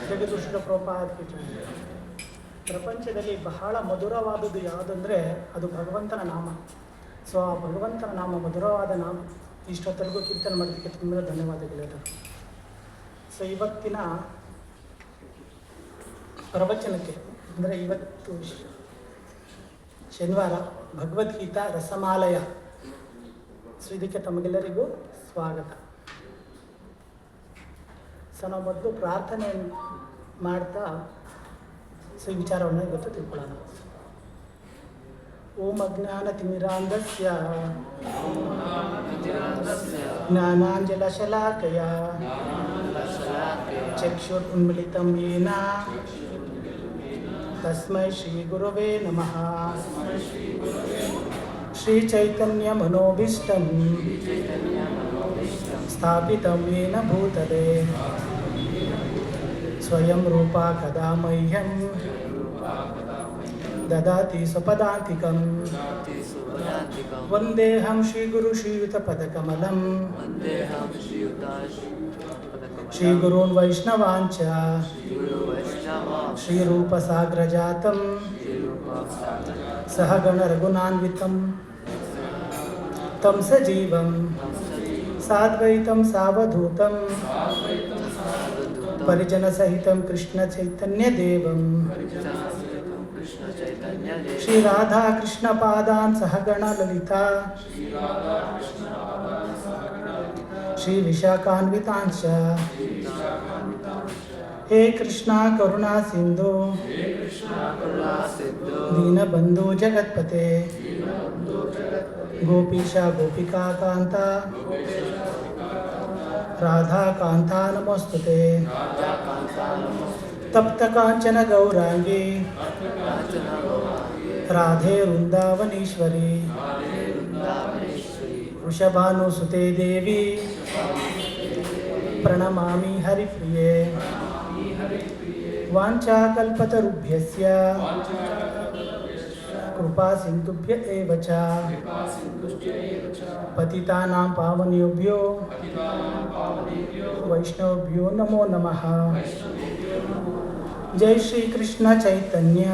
ಜಗದೀಶ್ವರ ಪ್ರಭುಪಾದ ಕಿ ಜೈ. ಪ್ರಪಂಚದಲ್ಲಿ ಬಹಳ ಮಧುರವಾದದ್ದು ಯಾವುದಂದರೆ ಅದು ಭಗವಂತನ ನಾಮ. ಸೊ ಆ ಭಗವಂತನ ನಾಮ, ಮಧುರವಾದ ನಾಮ ಇಷ್ಟೊತ್ತರೆಗೂ ಕೀರ್ತನೆ ಮಾಡೋದಕ್ಕೆ ತುಂಬ ಧನ್ಯವಾದಗಳು. ಸೊ ಇವತ್ತಿನ ಪ್ರವಚನಕ್ಕೆ ಅಂದರೆ ಇವತ್ತು ಶನಿವಾರ ಭಗವದ್ಗೀತಾ ರಸಮಾಲಯ. ಸೊ ಇದಕ್ಕೆ ತಮಗೆಲ್ಲರಿಗೂ ಸ್ವಾಗತ. ಸೊ ನಾವು ಮೊದಲು ಪ್ರಾರ್ಥನೆ ಮಾಡ್ತಾ ಸೊ ಈ ವಿಚಾರವನ್ನು ಇವತ್ತು ತಿಳ್ಕೊಳ್ಳೋಣ. ಓಂ ಅಜ್ಞಾನತಿಮಿರಾಂಧಸ್ಯ ಜ್ಞಾನಾಂಜನಶಲಾಕಯ ಚಕ್ಷುರುನ್ಮಿಲಿತಂ ಯೇನ ತಸ್ಮೈ ಶ್ರೀ ಗುರವೇ ನಮಃ. ಶ್ರೀ ಚೈತನ್ಯ ಮನೋಭೀಷ್ಟಂ ಸ್ಥಾಪಿತಂ ಯೇನ ಭೂತಲೆ ಸ್ವಯಂ ರೂಪ ಕದಾ ಮಹ್ಯಂ ದದಾತಿ ಸ್ವಪದಾಂತಿಕಂ. ವಂದೇಹಂ ಶ್ರೀ ಗುರು ಶ್ರೀಯುತಪದಕಮಲಂ ಶ್ರೀ ಗುರುನ್ ವೈಷ್ಣವಾಂಚ ಶ್ರೀರೂಪಸಾಗ್ರಜಾತಂ ಸಹಗಣ ರಘುನಾನ್ವಿತಂ ತಂ ಸಜೀವಂ ಸಾದ್ವೈತಂ ಸಾವಧೂತಂ ಪರಿಜನ ಸಹಿತಂ ಕೃಷ್ಣ ಚೈತನ್ಯ ದೇವಂ ಶ್ರೀ ರಾಧಾ ಕೃಷ್ಣ ಪಾದಾನ್ ಸಹಗಣ ಲಲಿತಾ ಶ್ರೀ ವಿಶಾಖಾನ್ವಿತಾಂಶ. ಹೇ ಕೃಷ್ಣ ಕರುಣಾ ಸಿಂಧು ದೀನಬಂಧು ಜಗತ್ಪತೆ ಗೋಪೀಶ ಗೋಪಿಕಾ ಕಾಂತ ರಾಧಾ ಕಾಂತ ನಮೋಸ್ತುತೆ. ತಪ್ತ ಕಾಂಚನ ಗೌರಾಂಗಿ ರಾಧೆ ವೃಂದಾವನೇಶ್ವರಿ ವೃಷಭಾನುಸುತೆ ದೇವಿ ಪ್ರಣಮಾಮಿ ಹರಿಪ್ರಿಯೆ. ವಾಂಛಾಕಲ್ಪತರುಭ್ಯಸ್ಯ ಕೃಪಾ ಸಿಂಧುಭ್ಯ ಏವ ಚ ಪತಿತಾನಾಂ ಪಾವನೇಭ್ಯೋ ವೈಷ್ಣವೇಭ್ಯೋ ನಮೋ ನಮಃ. ಜೈ ಶ್ರೀ ಕೃಷ್ಣ ಚೈತನ್ಯ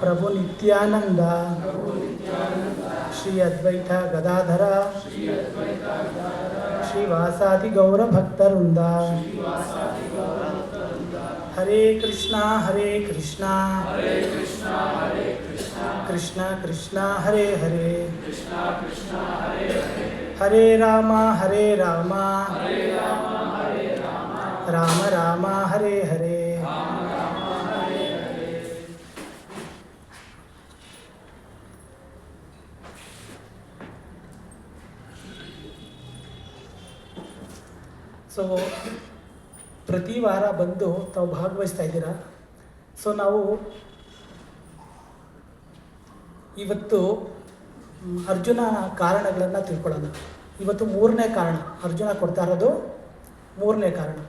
ಪ್ರಭು ನಿತ್ಯಾನಂದ ಶ್ರೀ ಅದ್ವೈತ ಗದಾಧರ ಶ್ರೀವಾಸಾದಿ ಗೌರ ಭಕ್ತವೃಂದ. ಹರೇ ಕೃಷ್ಣ ಕೃಷ್ಣ ಕೃಷ್ಣ ಹರೇ ಹರೇ ಹರೇ ರಾಮ ರಾಮ ರಾಮ ಹರೇ ಹರೇ. ಸೊ ಪ್ರತಿ ವಾರ ಬಂದು ತಾವು ಭಾಗವಹಿಸ್ತಾ ಇದ್ದೀರಾ. ಸೊ ನಾವು ಇವತ್ತು ಅರ್ಜುನ ಕಾರಣಗಳನ್ನು ತಿಳ್ಕೊಳ್ಳೋಣ. ಇವತ್ತು ಮೂರನೇ ಕಾರಣ, ಅರ್ಜುನ ಕೊಡ್ತಾ ಇರೋದು ಮೂರನೇ ಕಾರಣ.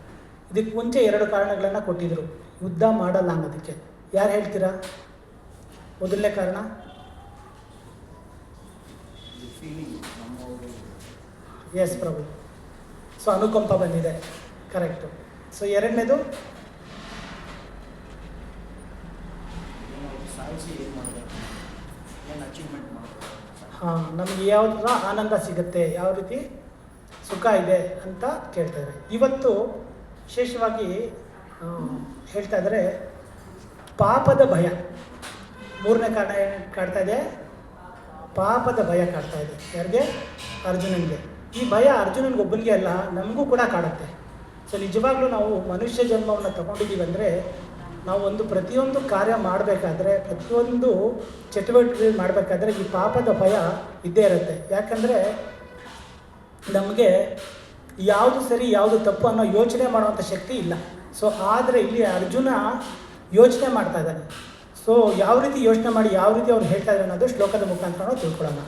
ಇದಕ್ಕೆ ಮುಂಚೆ 2 ಕಾರಣಗಳನ್ನು ಕೊಟ್ಟಿದ್ದರು, ಯುದ್ಧ ಮಾಡಲ್ಲ ಅನ್ನೋದಕ್ಕೆ. ಯಾರು ಹೇಳ್ತೀರಾ? ಮೊದಲನೇ ಕಾರಣ ಎಸ್ ಪ್ರಭು. ಸೊ ಅನುಕಂಪ ಬಂದಿದೆ, ಕರೆಕ್ಟು. ಸೊ ಎರಡನೇದು ಹಾಂ, ನಮಗೆ ಯಾವ ಥರ ಆನಂದ ಸಿಗುತ್ತೆ, ಯಾವ ರೀತಿ ಸುಖ ಇದೆ ಅಂತ ಕೇಳ್ತಾಯಿದ್ದಾರೆ. ಇವತ್ತು ವಿಶೇಷವಾಗಿ ಹೇಳ್ತಾ ಇದ್ದಾರೆ ಪಾಪದ ಭಯ. ಮೂರನೇ ಕಾರಣ ಕಾಡ್ತಾ ಇದೆ, ಪಾಪದ ಭಯ ಕಾಡ್ತಾ ಇದೆ. ಯಾರಿಗೆ? ಅರ್ಜುನನಿಗೆ. ಈ ಭಯ ಅರ್ಜುನನಿಗೊಬ್ಬನಿಗೆ ಅಲ್ಲ, ನಮಗೂ ಕೂಡ ಕಾಡುತ್ತೆ. ಸೊ ನಿಜವಾಗ್ಲೂ ನಾವು ಮನುಷ್ಯ ಜನ್ಮವನ್ನು ತಗೊಂಡಿದ್ದೀವಿ ಅಂದರೆ ನಾವು ಪ್ರತಿಯೊಂದು ಕಾರ್ಯ ಮಾಡಬೇಕಾದ್ರೆ, ಪ್ರತಿಯೊಂದು ಚಟುವಟಿಕೆ ಮಾಡಬೇಕಾದ್ರೆ ಈ ಪಾಪದ ಭಯ ಇದ್ದೇ ಇರುತ್ತೆ. ಯಾಕಂದರೆ ನಮಗೆ ಯಾವುದು ಸರಿ ಯಾವುದು ತಪ್ಪು ಅನ್ನೋ ಯೋಚನೆ ಮಾಡುವಂಥ ಶಕ್ತಿ ಇಲ್ಲ. ಸೊ ಆದರೆ ಇಲ್ಲಿ ಅರ್ಜುನ ಯೋಚನೆ ಮಾಡ್ತಾ ಇದ್ದಾನೆ. ಸೊ ಯಾವ ರೀತಿ ಯೋಚನೆ ಮಾಡಿ ಯಾವ ರೀತಿ ಅವ್ರು ಹೇಳ್ತಾ ಇದ್ದಾರೆ ಅನ್ನೋದು ಶ್ಲೋಕದ ಮುಖಾಂತರ ನಾವು ತಿಳ್ಕೊಳ್ಳೋಣ.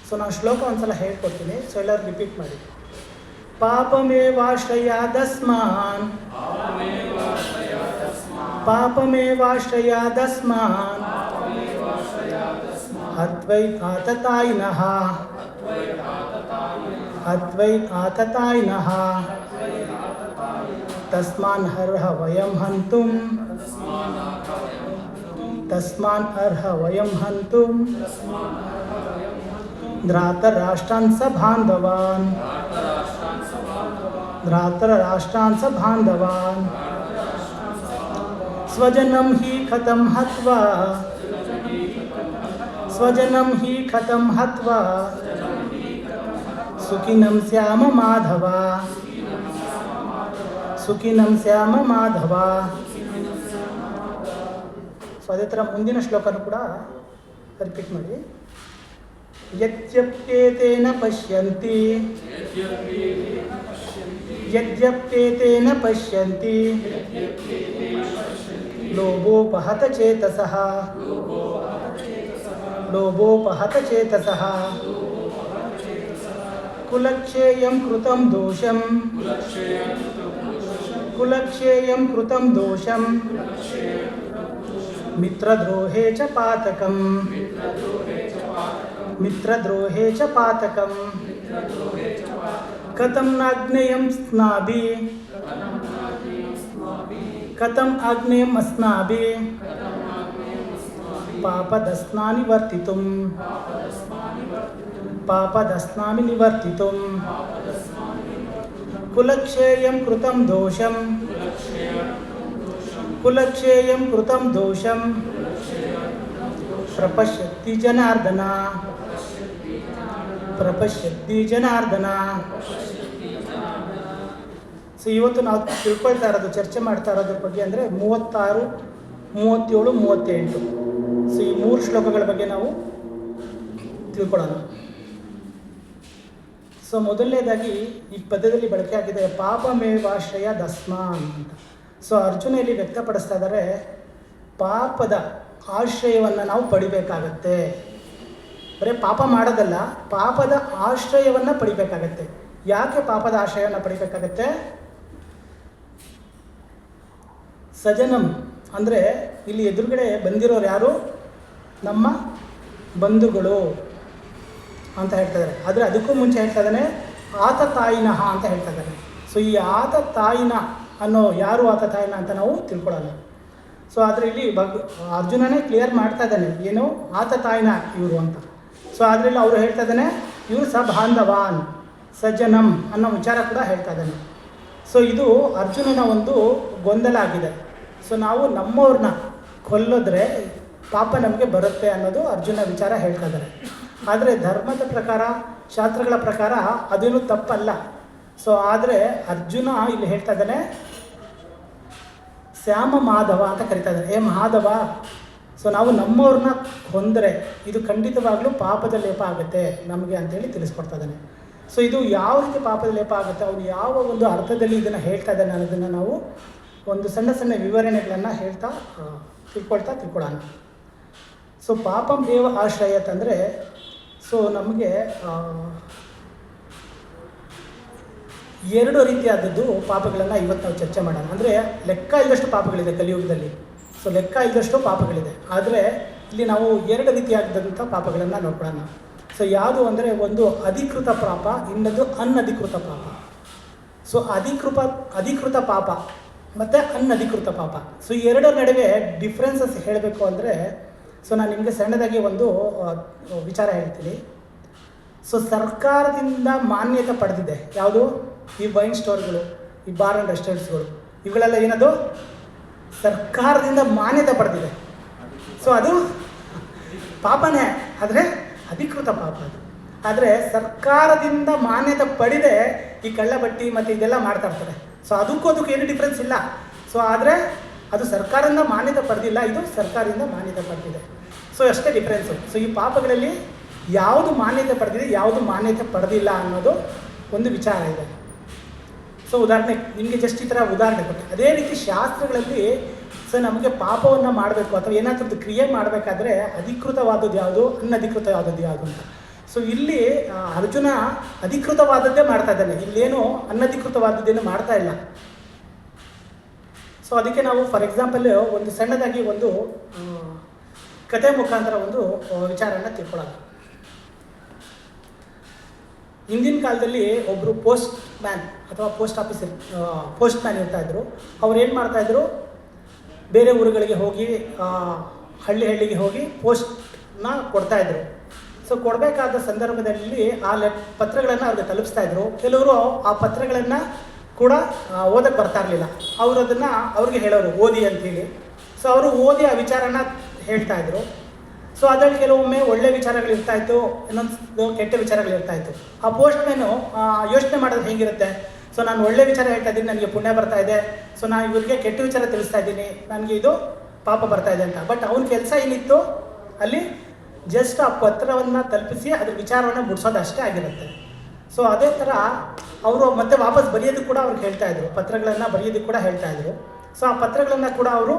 ಸೊ ನಾನು ಶ್ಲೋಕ ಒಂದ್ಸಲ ಹೇಳ್ಕೊಡ್ತೀನಿ. ಸೊ ಎಲ್ಲರೂ ರಿಪೀಟ್ ಮಾಡಿ. ಪಾಪಮೇವಾಶ್ರಯಾದಸ್ಮಾನ್ ಅದ್ವೈತಾತತಾಯಿನಃ ತಸ್ಮಾನ್ ಅರ್ಹ ವಯಂ ಹಂತುಂ ತಸ್ಮಾನ್ ಅರ್ಹ ವಯಂ ಹಂತುಂ ಧೃತರಾಷ್ಟ್ರಾನ್ ಸ ಬಾಂಧವಾನ್ ಧೃತರಾಷ್ಟ್ರಾನ್ ಸ ಬಾಂಧವಾನ್ ಸ್ವಜನಂ ಹಿ ಕಥಂ ಹತ್ವಾ ಸ್ವಜನಂ ಹಿ ಕಥಂ ಹತ್ವಾ ಸುಖಿನಂ ಸ್ಯಾಮ ಮಾಧವ ಸುಖಿನಂ ಸ್ಯಾಮ ಮಾಧವ. ಸೊ ಅದೇ ಥರ ಮುಂದಿನ ಶ್ಲೋಕನೂ ಕೂಡ ರಿಪೀಟ್ ಮಾಡಿ. ಯದ್ಯಪ್ಯೇತೇನ ಪಶ್ಯಂತಿ ಯದ್ಯಪ್ಯೇತೇನ ಪಶ್ಯಂತಿ ಲೋಭೋಪಹತ ಚೇತಸಃ ಲೋಭೋಪಹತ ಚೇತಸಃ ಕುಲಕ್ಷೇಯಂ ಕೃತಂ ದೋಷಂ ಕುಲಕ್ಷೇಯಂ ಕೃತಂ ದೋಷಂ ಮಿತ್ರದ್ರೋಹೇ ಚ ಪಾತಕಂ ಮಿತ್ರದ್ರೋಹೇ ಚ ಪಾತಕಂ ಕಥಂ ನಾಗ್ನೇಯಂ ಸ್ನಾಭಿ ಕಥಂ ಆಗ್ನೇಯಂ ಅಸ್ನಾಭಿ ಪಾಪದಸ್ನಾನಿ ವರ್ತಿತುಂ ಪಾಪದಸ್ನಾಮಿ ನಿವರ್ತಿತುಂ ಕುಲಕ್ಷೇಯಂ ಕೃತಂ ದೋಷಂ ಕುಲಕ್ಷೇಯಂ ಕೃತಂ ದೋಷಂ ಪ್ರಪಶ್ಯತಿ ಜನಾರ್ದನ ಪ್ರಪಶ್ಯತಿ ಜನಾರ್ದನ. ಸೊ ಇವತ್ತು ನಾವು ತಿಳ್ಕೊಳ್ತಾ ಇರೋದು, ಚರ್ಚೆ ಮಾಡ್ತಾ ಇರೋದ್ರ ಬಗ್ಗೆ ಅಂದರೆ 36, 37, 38. ಸೊ ಈ 3 ಶ್ಲೋಕಗಳ ಬಗ್ಗೆ ನಾವು ತಿಳ್ಕೊಳ್ಳೋಣ. ಸೊ ಮೊದಲನೇದಾಗಿ ಈ ಪದ್ಯದಲ್ಲಿ ಬಳಕೆ ಆಗಿದೆ ಪಾಪಮೇವಾಶ್ರಯ ದಸ್ಮಾನ್ ಅಂತ. ಸೊ ಅರ್ಜುನ ಇಲ್ಲಿ ವ್ಯಕ್ತಪಡಿಸ್ತಾ ಇದ್ದಾರೆ, ಪಾಪದ ಆಶ್ರಯವನ್ನು ನಾವು ಪಡಿಬೇಕಾಗತ್ತೆ. ಬರೀ ಪಾಪ ಮಾಡೋದಲ್ಲ, ಪಾಪದ ಆಶ್ರಯವನ್ನು ಪಡಿಬೇಕಾಗತ್ತೆ. ಯಾಕೆ ಪಾಪದ ಆಶ್ರಯವನ್ನು ಪಡಿಬೇಕಾಗತ್ತೆ? ಸಜನಂ ಅಂದರೆ ಇಲ್ಲಿ ಎದುರುಗಡೆ ಬಂದಿರೋರು ಯಾರು? ನಮ್ಮ ಬಂಧುಗಳು ಅಂತ ಹೇಳ್ತಾ ಇದ್ದಾರೆ. ಆದರೆ ಅದಕ್ಕೂ ಮುಂಚೆ ಹೇಳ್ತಾ ಇದ್ದಾನೆ ಆತ ತಾಯಿನಃ ಅಂತ ಹೇಳ್ತಾ ಇದ್ದಾನೆ. ಸೊ ಈ ಆತ ತಾಯಿನ ಅನ್ನೋ ಯಾರು ಆತ ತಾಯಿನ ಅಂತ ನಾವು ತಿಳ್ಕೊಳ್ಳೋಣ. ಸೊ ಆದರೆ ಇಲ್ಲಿ ಅರ್ಜುನನೇ ಕ್ಲಿಯರ್ ಮಾಡ್ತಾ ಇದ್ದಾನೆ, ಏನು ಆತ ತಾಯಿನ ಇವರು ಅಂತ. ಸೊ ಅದರಲ್ಲಿ ಅವರು ಹೇಳ್ತಾ ಇದ್ದಾನೆ ಇವರು ಸ ಬಾಂಧವಾನ್ ಸಜ್ಜನಂ ಅನ್ನೋ ವಿಚಾರ ಕೂಡ ಹೇಳ್ತಾ ಇದ್ದಾನೆ. ಸೊ ಇದು ಅರ್ಜುನನ ಒಂದು ಗೊಂದಲ ಆಗಿದೆ. ಸೊ ನಾವು ನಮ್ಮವ್ರನ್ನ ಕೊಲ್ಲೋದ್ರೆ ಪಾಪ ನಮಗೆ ಬರುತ್ತೆ ಅನ್ನೋದು ಅರ್ಜುನ ವಿಚಾರ ಹೇಳ್ತಾ ಇದ್ದಾರೆ. ಆದರೆ ಧರ್ಮದ ಪ್ರಕಾರ, ಶಾಸ್ತ್ರಗಳ ಪ್ರಕಾರ ಅದೇನು ತಪ್ಪಲ್ಲ. ಸೊ ಆದರೆ ಅರ್ಜುನ ಇಲ್ಲಿ ಹೇಳ್ತಾ ಇದ್ದಾನೆ ಶ್ಯಾಮ ಮಾಧವ ಅಂತ ಕರಿತಾ ಇದ್ದಾರೆ. ಏ ಮಾಧವ, ಸೊ ನಾವು ನಮ್ಮವ್ರನ್ನ ಕೊಂದರೆ ಇದು ಖಂಡಿತವಾಗ್ಲೂ ಪಾಪದ ಲೇಪ ಆಗುತ್ತೆ ನಮಗೆ ಅಂತೇಳಿ ತಿಳಿಸ್ಕೊಡ್ತಾ ಇದ್ದಾನೆ. ಸೊ ಇದು ಯಾವ ರೀತಿ ಪಾಪದ ಲೇಪ ಆಗುತ್ತೆ, ಅವನು ಯಾವ ಒಂದು ಅರ್ಥದಲ್ಲಿ ಇದನ್ನು ಹೇಳ್ತಾ ಇದ್ದಾನೆ ಅನ್ನೋದನ್ನು ನಾವು ಒಂದು ಸಣ್ಣ ಸಣ್ಣ ವಿವರಣೆಗಳನ್ನು ಹೇಳ್ತಾ ತಿಳ್ಕೊಳ್ಳೋಣ. ಸೊ ಪಾಪಂ ಏವ ಆಶ್ರಯತ್ ಅಂದರೆ, ಸೊ ನಮಗೆ 2 ರೀತಿಯಾದದ್ದು ಪಾಪಗಳನ್ನು ಇವತ್ತು ನಾವು ಚರ್ಚೆ ಮಾಡೋಣ. ಅಂದರೆ ಲೆಕ್ಕ ಇಲ್ಲದಷ್ಟು ಪಾಪಗಳಿದೆ ಕಲಿಯುಗದಲ್ಲಿ. ಸೊ ಲೆಕ್ಕ ಇಲ್ಲದಷ್ಟು ಪಾಪಗಳಿದೆ. ಆದರೆ ಇಲ್ಲಿ ನಾವು 2 ರೀತಿಯಾದಂಥ ಪಾಪಗಳನ್ನು ನೋಡ್ಕೊಳ್ಳೋಣ. ಸೊ ಯಾವುದು ಅಂದರೆ ಒಂದು ಅಧಿಕೃತ ಪಾಪ, ಇನ್ನೊಂದು ಅನಧಿಕೃತ ಪಾಪ. ಸೊ ಅಧಿಕೃತ ಪಾಪ ಮತ್ತು ಅನಧಿಕೃತ ಪಾಪ. ಸೊ 2 ನಡುವೆ ಡಿಫ್ರೆನ್ಸಸ್ ಹೇಳಬೇಕು ಅಂದರೆ, ಸೊ ನಾನು ನಿಮಗೆ ಸಣ್ಣದಾಗಿ ಒಂದು ವಿಚಾರ ಹೇಳ್ತೀನಿ. ಸೊ ಸರ್ಕಾರದಿಂದ ಮಾನ್ಯತೆ ಪಡೆದಿದೆ ಯಾವುದು? ಈ ವೈನ್ ಸ್ಟೋರ್ಗಳು, ಈ ಬಾರ್ ಆ್ಯಂಡ್ ರೆಸ್ಟೋರೆಂಟ್ಸ್ಗಳು, ಇವುಗಳೆಲ್ಲ ಏನದು ಸರ್ಕಾರದಿಂದ ಮಾನ್ಯತೆ ಪಡೆದಿದೆ. ಸೊ ಅದು ಪಾಪನೇ, ಆದರೆ ಅಧಿಕೃತ ಪಾಪ ಅದು. ಆದರೆ ಸರ್ಕಾರದಿಂದ ಮಾನ್ಯತೆ ಪಡೆದೇ ಈ ಕಳ್ಳಬಟ್ಟಿ ಮತ್ತು ಇದೆಲ್ಲ ಮಾಡ್ತಾ ಇರ್ತಾರೆ. ಸೊ ಅದಕ್ಕೂ ಏನು ಡಿಫ್ರೆನ್ಸ್ ಇಲ್ಲ. ಸೊ ಆದರೆ ಅದು ಸರ್ಕಾರದಿಂದ ಮಾನ್ಯತೆ ಪಡೆದಿಲ್ಲ, ಇದು ಸರ್ಕಾರದಿಂದ ಮಾನ್ಯತೆ ಪಡೆದಿದೆ. ಸೊ ಅಷ್ಟೇ ಡಿಫ್ರೆನ್ಸು. ಸೊ ಈ ಪಾಪಗಳಲ್ಲಿ ಯಾವುದು ಮಾನ್ಯತೆ ಪಡೆದಿದೆ, ಯಾವುದು ಮಾನ್ಯತೆ ಪಡೆದಿಲ್ಲ ಅನ್ನೋದು ಒಂದು ವಿಚಾರ ಇದೆ. ಸೊ ಉದಾಹರಣೆ ನಿಮಗೆ ಜಸ್ಟ್ ಈ ಥರ ಉದಾಹರಣೆ ಕೊಟ್ಟೆ. ಅದೇ ರೀತಿ ಶಾಸ್ತ್ರಗಳಲ್ಲಿ ಸೊ ನಮಗೆ ಪಾಪವನ್ನು ಮಾಡಬೇಕು ಅಥವಾ ಏನಾದ್ರದ್ದು ಕ್ರಿಯೆ ಮಾಡಬೇಕಾದ್ರೆ ಅಧಿಕೃತವಾದದ್ದು ಯಾವುದು, ಅನಧಿಕೃತವಾದದ್ದು ಯಾವುದು ಅಂತ. ಸೊ ಇಲ್ಲಿ ಅರ್ಜುನ ಅಧಿಕೃತವಾದದ್ದೇ ಮಾಡ್ತಾ ಇದ್ದಾನೆ, ಇಲ್ಲೇನು ಅನಧಿಕೃತವಾದದ್ದೇನು ಮಾಡ್ತಾ ಇಲ್ಲ. ಸೊ ಅದಕ್ಕೆ ನಾವು ಫಾರ್ ಎಕ್ಸಾಂಪಲ್ ಒಂದು ಸಣ್ಣದಾಗಿ ಒಂದು ಕಥೆ ಮುಖಾಂತರ ಒಂದು ವಿಚಾರನ ತಿಳ್ಕೊಳ್ಳೋಣ. ಹಿಂದಿನ ಕಾಲದಲ್ಲಿ ಒಬ್ಬರು ಪೋಸ್ಟ್ ಮ್ಯಾನ್ ಅಥವಾ ಪೋಸ್ಟ್ ಮ್ಯಾನ್ ಇರ್ತಾಯಿದ್ರು. ಅವ್ರು ಏನು ಮಾಡ್ತಾಯಿದ್ರು, ಬೇರೆ ಊರುಗಳಿಗೆ ಹೋಗಿ ಹಳ್ಳಿಗೆ ಹೋಗಿ ಪೋಸ್ಟ್ನ ಕೊಡ್ತಾಯಿದ್ರು. ಸೊ ಕೊಡಬೇಕಾದ ಸಂದರ್ಭದಲ್ಲಿ ಆ ಪತ್ರಗಳನ್ನು ಅವ್ರಿಗೆ ತಲುಪಿಸ್ತಾಯಿದ್ರು. ಕೆಲವರು ಆ ಪತ್ರಗಳನ್ನು ಕೂಡ ಓದಕ್ಕೆ ಬರ್ತಾ ಇರಲಿಲ್ಲ. ಅವರು ಅದನ್ನು ಅವ್ರಿಗೆ ಹೇಳೋರು ಓದಿ ಅಂಥೇಳಿ. ಸೊ ಅವರು ಓದಿ ಆ ವಿಚಾರನ ಹೇಳ್ತಾಯಿದ್ರು. ಸೊ ಅದರಲ್ಲಿ ಕೆಲವೊಮ್ಮೆ ಒಳ್ಳೆ ವಿಚಾರಗಳಿರ್ತಾಯಿತ್ತು, ಇನ್ನೊಂದು ಕೆಟ್ಟ ವಿಚಾರಗಳಿರ್ತಾಯಿತ್ತು. ಆ ಪೋಸ್ಟ್ ಮ್ಯಾನು ಯೋಚನೆ ಮಾಡೋದು ಹೇಗಿರುತ್ತೆ, ಸೊ ನಾನು ಒಳ್ಳೆ ವಿಚಾರ ಹೇಳ್ತಾ ಇದ್ದೀನಿ, ನನಗೆ ಪುಣ್ಯ ಬರ್ತಾ ಇದೆ, ಸೊ ನಾನು ಇವರಿಗೆ ಕೆಟ್ಟ ವಿಚಾರ ತಿಳಿಸ್ತಾ ಇದ್ದೀನಿ, ನನಗೆ ಇದು ಪಾಪ ಬರ್ತಾ ಇದೆ ಅಂತ. ಬಟ್ ಅವನ ಕೆಲಸ ಏನಿತ್ತು ಅಲ್ಲಿ, ಜಸ್ಟ್ ಆ ಪತ್ರವನ್ನು ತಲುಪಿಸಿ ಅದ್ರ ವಿಚಾರವನ್ನು ಮುಟ್ಸೋದು ಅಷ್ಟೇ ಆಗಿರುತ್ತೆ. ಸೊ ಅದೇ ಥರ ಅವರು ಮತ್ತೆ ವಾಪಸ್ ಬರೆಯೋದಕ್ಕೆ ಕೂಡ ಅವ್ರಿಗೆ ಹೇಳ್ತಾಯಿದ್ರು, ಪತ್ರಗಳನ್ನು ಬರೆಯೋದಕ್ಕೆ ಕೂಡ ಹೇಳ್ತಾಯಿದ್ರು. ಸೊ ಆ ಪತ್ರಗಳನ್ನು ಕೂಡ ಅವರು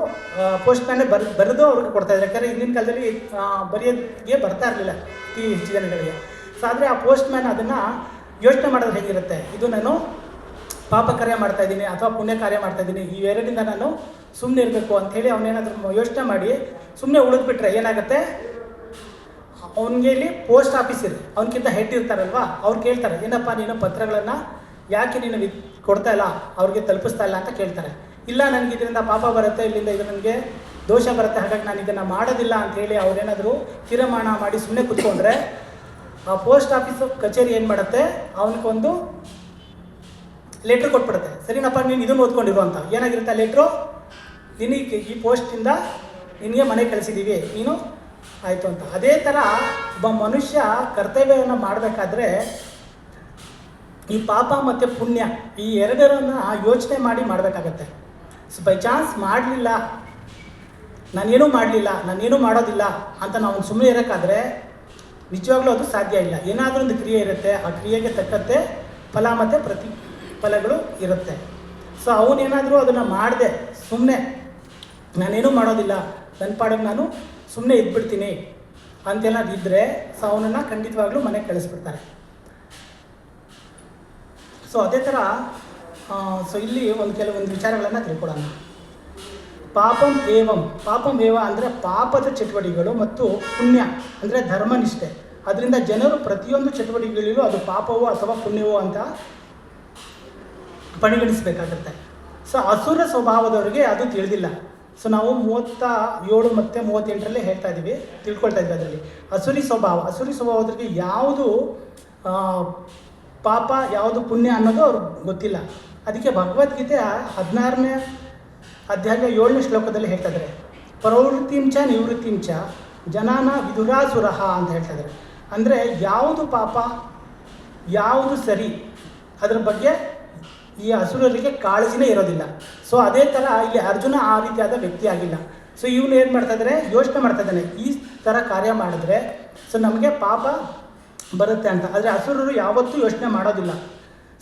ಪೋಸ್ಟ್ ಮ್ಯಾನೇ ಬರೆದು ಅವ್ರಿಗೆ ಕೊಡ್ತಾಯಿದ್ರು. ಯಾಕಂದರೆ ಹಿಂದಿನ ಕಾಲದಲ್ಲಿ ಬರೆಯೋದಕ್ಕೆ ಬರ್ತಾ ಇರಲಿಲ್ಲ ಹೆಚ್ಚು ಜನಗಳಿಗೆ. ಸೊ ಆದರೆ ಆ ಪೋಸ್ಟ್ ಮ್ಯಾನ್ ಅದನ್ನು ಯೋಚನೆ ಮಾಡೋದು ಹೇಗಿರುತ್ತೆ, ಇದು ನಾನು ಪಾಪ ಕಾರ್ಯ ಮಾಡ್ತಾಯಿದ್ದೀನಿ ಅಥವಾ ಪುಣ್ಯ ಕಾರ್ಯ ಮಾಡ್ತಾಯಿದ್ದೀನಿ, ಈ ಎರಡರಿಂದ ನಾನು ಸುಮ್ಮನೆ ಇರಬೇಕು ಅಂಥೇಳಿ ಅವನೇನಾದರೂ ಯೋಚನೆ ಮಾಡಿ ಸುಮ್ಮನೆ ಉಳಿದ್ಬಿಟ್ರೆ ಏನಾಗುತ್ತೆ, ಅವನಿಗೆ ಇಲ್ಲಿ ಪೋಸ್ಟ್ ಆಫೀಸರ್ ಅವನಕ್ಕಿಂತ ಹೆಡ್ ಇರ್ತಾರಲ್ವ, ಅವ್ರು ಕೇಳ್ತಾರೆ, ಏನಪ್ಪ ನೀನು ಪತ್ರಗಳನ್ನು ಯಾಕೆ ನೀನು ಕೊಡ್ತಾ ಇಲ್ಲ, ಅವ್ರಿಗೆ ತಲುಪಿಸ್ತಾ ಇಲ್ಲ ಅಂತ ಕೇಳ್ತಾರೆ. ಇಲ್ಲ, ನನಗೆ ಇದರಿಂದ ಪಾಪ ಬರುತ್ತೆ, ಇಲ್ಲಿಂದ ಇದು ನನಗೆ ದೋಷ ಬರುತ್ತೆ, ಹಾಗಾಗಿ ನಾನು ಇದನ್ನು ಮಾಡೋದಿಲ್ಲ ಅಂಥೇಳಿ ಅವ್ರೇನಾದರೂ ತೀರ್ಮಾನ ಮಾಡಿ ಸುಮ್ಮನೆ ಕೂತ್ಕೊಂಡ್ರೆ ಆ ಪೋಸ್ಟ್ ಆಫೀಸು ಕಚೇರಿ ಏನು ಮಾಡುತ್ತೆ, ಅವನಿಗೊಂದು ಲೆಟ್ರ್ ಕೊಟ್ಬಿಡುತ್ತೆ. ಸರಿನಪ್ಪ, ನೀನು ಇದನ್ನು ಓದ್ಕೊಂಡಿರು ಅಂತ. ಏನಾಗಿರುತ್ತೆ ಆ ಲೆಟ್ರು, ನಿನಗೆ ಈ ಪೋಸ್ಟಿಂದ ನಿನಗೆ ಮನೆ ಕಳಿಸಿದ್ದೀವಿ, ನೀನು ಆಯಿತು ಅಂತ. ಅದೇ ಥರ ಒಬ್ಬ ಮನುಷ್ಯ ಕರ್ತವ್ಯವನ್ನು ಮಾಡಬೇಕಾದ್ರೆ ಈ ಪಾಪ ಮತ್ತು ಪುಣ್ಯ ಈ ಎರಡರನ್ನು ಯೋಚನೆ ಮಾಡಿ ಮಾಡಬೇಕಾಗತ್ತೆ. ಸೊ ಬೈ ಚಾನ್ಸ್ ಮಾಡಲಿಲ್ಲ, ನಾನೇನೂ ಮಾಡಲಿಲ್ಲ, ನಾನೇನೂ ಮಾಡೋದಿಲ್ಲ ಅಂತ ನಾವು ಸುಮ್ಮನೆ ಇರೋಕ್ಕಾದರೆ ನಿಜವಾಗ್ಲೂ ಅದು ಸಾಧ್ಯ ಇಲ್ಲ. ಏನಾದರೂ ಒಂದು ಕ್ರಿಯೆ ಇರುತ್ತೆ, ಆ ಕ್ರಿಯೆಗೆ ತಕ್ಕಂತೆ ಫಲ ಮತ್ತು ಪ್ರತಿಫಲಗಳು ಇರುತ್ತೆ. ಸೊ ಅವನೇನಾದರೂ ಅದನ್ನು ಮಾಡದೆ ಸುಮ್ಮನೆ ನಾನೇನೂ ಮಾಡೋದಿಲ್ಲ, ನನ್ನ ಪಾಡಿಗೆ ನಾನು ಸುಮ್ಮನೆ ಇದ್ಬಿಡ್ತೀನಿ ಅಂತೆಲ್ಲ ಇದ್ದರೆ ಸೊ ಅವನನ್ನು ಖಂಡಿತವಾಗ್ಲೂ ಮನೆಗೆ ಕಳಿಸ್ಬಿಡ್ತಾರೆ. ಸೊ ಅದೇ ಥರ ಸೊ ಇಲ್ಲಿ ಕೆಲವೊಂದು ವಿಚಾರಗಳನ್ನು ತಿಳ್ಕೊಳ್ಳೋಣ. ಪಾಪಂ ಏವ ಅಂದರೆ ಪಾಪದ ಚಟುವಟಿಕೆಗಳು ಮತ್ತು ಪುಣ್ಯ ಅಂದರೆ ಧರ್ಮನಿಷ್ಠೆ. ಅದರಿಂದ ಜನರು ಪ್ರತಿಯೊಂದು ಚಟುವಟಿಕೆಗಳಲ್ಲೂ ಅದು ಪಾಪವೋ ಅಥವಾ ಪುಣ್ಯವೋ ಅಂತ ಪರಿಗಣಿಸಬೇಕಾಗತ್ತೆ. ಸೊ ಅಸುರ ಸ್ವಭಾವದವರಿಗೆ ಅದು ತಿಳಿದಿಲ್ಲ. ಸೊ ನಾವು 37 ಮತ್ತು 38ರಲ್ಲಿ ತಿಳ್ಕೊಳ್ತಾ ಇದ್ವಿ. ಅದರಲ್ಲಿ ಅಸುರಿ ಸ್ವಭಾವದವರಿಗೆ ಯಾವುದು ಪಾಪ ಯಾವುದು ಪುಣ್ಯ ಅನ್ನೋದು ಅವ್ರಿಗೆ ಗೊತ್ತಿಲ್ಲ. ಅದಕ್ಕೆ ಭಗವದ್ಗೀತೆ 16ನೇ ಅಧ್ಯಾಯ 7ನೇ ಶ್ಲೋಕದಲ್ಲಿ ಹೇಳ್ತಾ ಇದ್ದಾರೆ, ಪ್ರವೃತ್ತಿಂಚ ನಿವೃತ್ತಿಂಚ ಜನಾನ ವಿದುರಾಸುರಃ ಅಂತ ಹೇಳ್ತಾ ಇದ್ದಾರೆ. ಅಂದರೆ ಯಾವುದು ಪಾಪ ಯಾವುದು ಸರಿ ಅದರ ಬಗ್ಗೆ ಈ ಅಸುರರಿಗೆ ಕಾಳಜಿನೇ ಇರೋದಿಲ್ಲ. ಸೊ ಅದೇ ಥರ ಇಲ್ಲಿ ಅರ್ಜುನ ಆ ರೀತಿಯಾದ ವ್ಯಕ್ತಿ ಆಗಿಲ್ಲ. ಸೊ ಇವನು ಏನು ಮಾಡ್ತಾ ಇದ್ದಾರೆ, ಯೋಚನೆ ಮಾಡ್ತಾ ಇದ್ದಾನೆ, ಈ ಥರ ಕಾರ್ಯ ಮಾಡಿದ್ರೆ ಸೊ ನಮಗೆ ಪಾಪ ಬರುತ್ತೆ ಅಂತ. ಆದರೆ ಅಸುರರು ಯಾವತ್ತೂ ಯೋಚನೆ ಮಾಡೋದಿಲ್ಲ.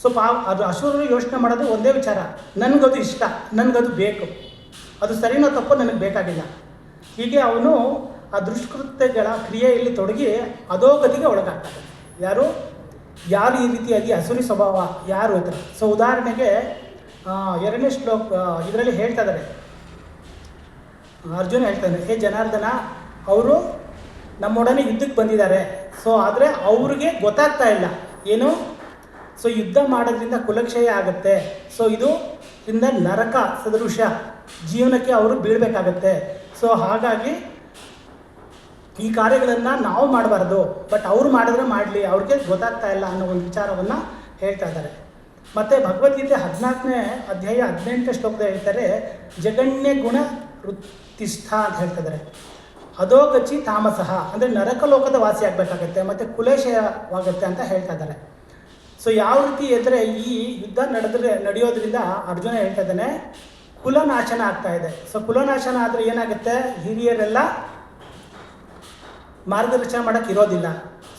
ಸೊ ಅದು ಅಸುರರು ಯೋಚನೆ ಮಾಡೋದು ಒಂದೇ ವಿಚಾರ, ನನಗದು ಇಷ್ಟ, ನನಗದು ಬೇಕು, ಅದು ಸರಿನೋ ತಪ್ಪೋ ನನಗೆ ಬೇಕಾಗಿಲ್ಲ. ಹೀಗೆ ಅವನು ಆ ದುಷ್ಕೃತ್ಯಗಳ ಕ್ರಿಯೆಯಲ್ಲಿ ತೊಡಗಿ ಅಧೋಗತಿಗೆ ಒಳಗಾಗ್ತಾರೆ. ಯಾರು ಈ ರೀತಿಯಾಗಿ ಅಸುರಿ ಸ್ವಭಾವ ಯಾರು ಇರ್ತಾರೆ. ಸೊ ಉದಾಹರಣೆಗೆ 2ನೇ ಶ್ಲೋಕ ಇದರಲ್ಲಿ ಹೇಳ್ತಾ ಇದ್ದಾರೆ, ಅರ್ಜುನ ಹೇಳ್ತಾನೆ, ಹೇ ಜನಾರ್ದನ, ಅವರು ನಮ್ಮೊಡನೆ ಯುದ್ಧಕ್ಕೆ ಬಂದಿದ್ದಾರೆ. ಸೊ ಆದರೆ ಅವ್ರಿಗೆ ಗೊತ್ತಾಗ್ತಾ ಇಲ್ಲ ಏನು, ಸೊ ಯುದ್ಧ ಮಾಡೋದ್ರಿಂದ ಕುಲಕ್ಷಯ ಆಗುತ್ತೆ, ಸೊ ಇದರಿಂದ ನರಕ ಸದೃಶ ಜೀವನಕ್ಕೆ ಅವರು ಬೀಳಬೇಕಾಗತ್ತೆ. ಸೊ ಹಾಗಾಗಿ ಈ ಕಾರ್ಯಗಳನ್ನು ನಾವು ಮಾಡಬಾರ್ದು, ಬಟ್ ಅವರು ಮಾಡಿದ್ರೆ ಮಾಡಲಿ, ಅವ್ರಿಗೆ ಗೊತ್ತಾಗ್ತಾ ಇಲ್ಲ ಅನ್ನೋ ಒಂದು ವಿಚಾರವನ್ನು ಹೇಳ್ತಾ ಇದ್ದಾರೆ. ಮತ್ತು ಭಗವದ್ಗೀತೆ 14ನೇ ಅಧ್ಯಾಯ 18ನೇ ಶ್ಲೋಕದಲ್ಲಿ ಹೇಳ್ತಾರೆ, ಜಗಣ್ಯ ಗುಣ ವೃತ್ತಿಷ್ಠ ಅಂತ ಹೇಳ್ತಿದ್ದಾರೆ. ಅಧೋಗಚ್ಚಿ ತಾಮಸಃ ಅಂದರೆ ನರಕಲೋಕದ ವಾಸಿ ಆಗಬೇಕಾಗತ್ತೆ ಮತ್ತು ಕುಲೇಶಯವಾಗುತ್ತೆ ಅಂತ ಹೇಳ್ತಾ ಇದ್ದಾರೆ. ಸೊ ಯಾವ ರೀತಿ ಅಂದರೆ ಈ ಯುದ್ಧ ನಡೆಯೋದ್ರಿಂದ ಅರ್ಜುನ ಹೇಳ್ತಾ ಇದ್ದಾನೆ, ಕುಲನಾಶನ ಆಗ್ತಾ ಇದೆ. ಸೊ ಕುಲನಾಶನ ಆದರೆ ಏನಾಗುತ್ತೆ, ಹಿರಿಯರೆಲ್ಲ ಮಾರ್ಗದರ್ಶನ ಮಾಡೋಕ್ಕೆ ಇರೋದಿಲ್ಲ.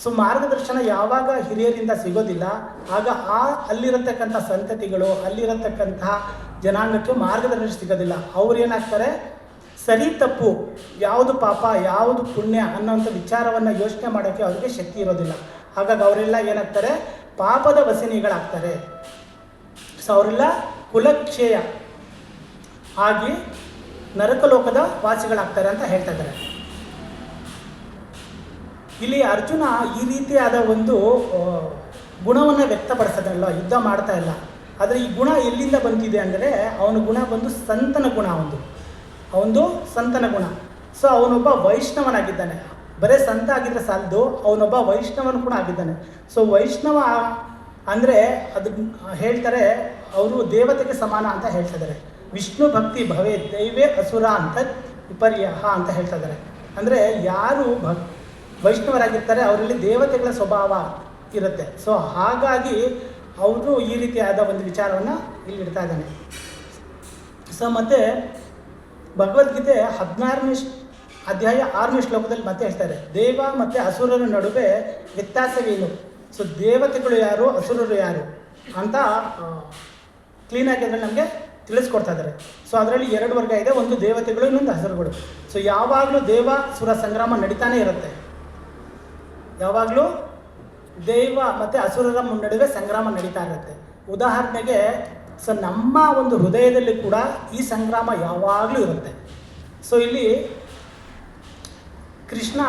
ಸೊ ಮಾರ್ಗದರ್ಶನ ಯಾವಾಗ ಹಿರಿಯರಿಂದ ಸಿಗೋದಿಲ್ಲ, ಆಗ ಅಲ್ಲಿರತಕ್ಕಂಥ ಸಂತತಿಗಳು ಅಲ್ಲಿರತಕ್ಕಂತಹ ಜನಾಂಗಕ್ಕೆ ಮಾರ್ಗದರ್ಶನ ಸಿಗೋದಿಲ್ಲ. ಅವ್ರು ಏನಾಗ್ತಾರೆ, ಸರಿ ತಪ್ಪು ಯಾವುದು ಪಾಪ ಯಾವುದು ಪುಣ್ಯ ಅನ್ನೋಂಥ ವಿಚಾರವನ್ನು ಯೋಚನೆ ಮಾಡೋಕ್ಕೆ ಅವ್ರಿಗೆ ಶಕ್ತಿ ಇರೋದಿಲ್ಲ. ಹಾಗಾಗಿ ಅವರೆಲ್ಲ ಏನಾಗ್ತಾರೆ, ಪಾಪದ ವಸನಿಗಳಾಗ್ತಾರೆ. ಸೊ ಅವರೆಲ್ಲ ಕುಲಕ್ಷಯ ಆಗಿ ನರಕಲೋಕದ ವಾಸಿಗಳಾಗ್ತಾರೆ ಅಂತ ಹೇಳ್ತಾ ಇದ್ದಾರೆ. ಇಲ್ಲಿ ಅರ್ಜುನ ಈ ರೀತಿಯಾದ ಒಂದು ಗುಣವನ್ನು ವ್ಯಕ್ತಪಡಿಸೋದಲ್ಲ, ಯುದ್ಧ ಮಾಡ್ತಾ ಇಲ್ಲ. ಆದರೆ ಈ ಗುಣ ಎಲ್ಲಿಂದ ಬಂದಿದೆ ಅಂದರೆ ಅವನ ಗುಣ ಬಂದು ಸಂತನ ಗುಣ, ಅವನದು ಸಂತನ ಗುಣ. ಸೊ ಅವನೊಬ್ಬ ವೈಷ್ಣವನಾಗಿದ್ದಾನೆ. ಬರೀ ಸಂತ ಆಗಿದ್ರೆ ಸಾಲದು, ಅವನೊಬ್ಬ ವೈಷ್ಣವನು ಕೂಡ ಆಗಿದ್ದಾನೆ. ಸೊ ವೈಷ್ಣವ ಅಂದರೆ ಅದು ಹೇಳ್ತಾರೆ, ಅವರು ದೇವತೆಗೆ ಸಮಾನ ಅಂತ ಹೇಳ್ತಾ ಇದ್ದಾರೆ. ವಿಷ್ಣು ಭಕ್ತಿ ಭವೇ ದೈವೇ ಅಸುರ ಅಂತ ವಿಪರ್ಯಹ ಅಂತ ಹೇಳ್ತಾ ಇದ್ದಾರೆ. ಅಂದರೆ ಯಾರು ವೈಷ್ಣವರಾಗಿರ್ತಾರೆ ಅವರಲ್ಲಿ ದೇವತೆಗಳ ಸ್ವಭಾವ ಇರುತ್ತೆ. ಸೊ ಹಾಗಾಗಿ ಅವರು ಈ ರೀತಿಯಾದ ಒಂದು ವಿಚಾರವನ್ನು ಇಲ್ಲಿ ಇಡ್ತಾ ಇದ್ದಾನೆ. ಸೊ ಮತ್ತು ಭಗವದ್ಗೀತೆ 16ನೇ ಅಧ್ಯಾಯ 6ನೇ ಶ್ಲೋಕದಲ್ಲಿ ಮತ್ತೆ ಹೇಳ್ತಾರೆ, ದೇವ ಮತ್ತು ಅಸುರರ ನಡುವೆ ವ್ಯತ್ಯಾಸವೇನು, ಸೊ ದೇವತೆಗಳು ಯಾರು, ಅಸುರರು ಯಾರು ಅಂತ ಕ್ಲೀನಾಗಿ ಅದರಲ್ಲಿ ನಮಗೆ ತಿಳಿಸ್ಕೊಡ್ತಾ ಇದ್ದಾರೆ. ಸೊ ಅದರಲ್ಲಿ 2 ವರ್ಗ ಇದೆ, ಒಂದು ದೇವತೆಗಳು, ಇನ್ನೊಂದು ಅಸುರಗಳು. ಸೊ ಯಾವಾಗಲೂ ದೇವ ಸುರ ಸಂಗ್ರಾಮ ನಡೀತಾನೆ ಇರುತ್ತೆ. ಯಾವಾಗಲೂ ದೇವ ಮತ್ತು ಅಸುರರ ನಡುವೆ ಸಂಗ್ರಾಮ ನಡೀತಾ ಇರುತ್ತೆ. ಉದಾಹರಣೆಗೆ ಸೊ ನಮ್ಮ ಒಂದು ಹೃದಯದಲ್ಲಿ ಕೂಡ ಈ ಸಂಗ್ರಾಮ ಯಾವಾಗಲೂ ಇರುತ್ತೆ. ಸೊ ಇಲ್ಲಿ ಕೃಷ್ಣ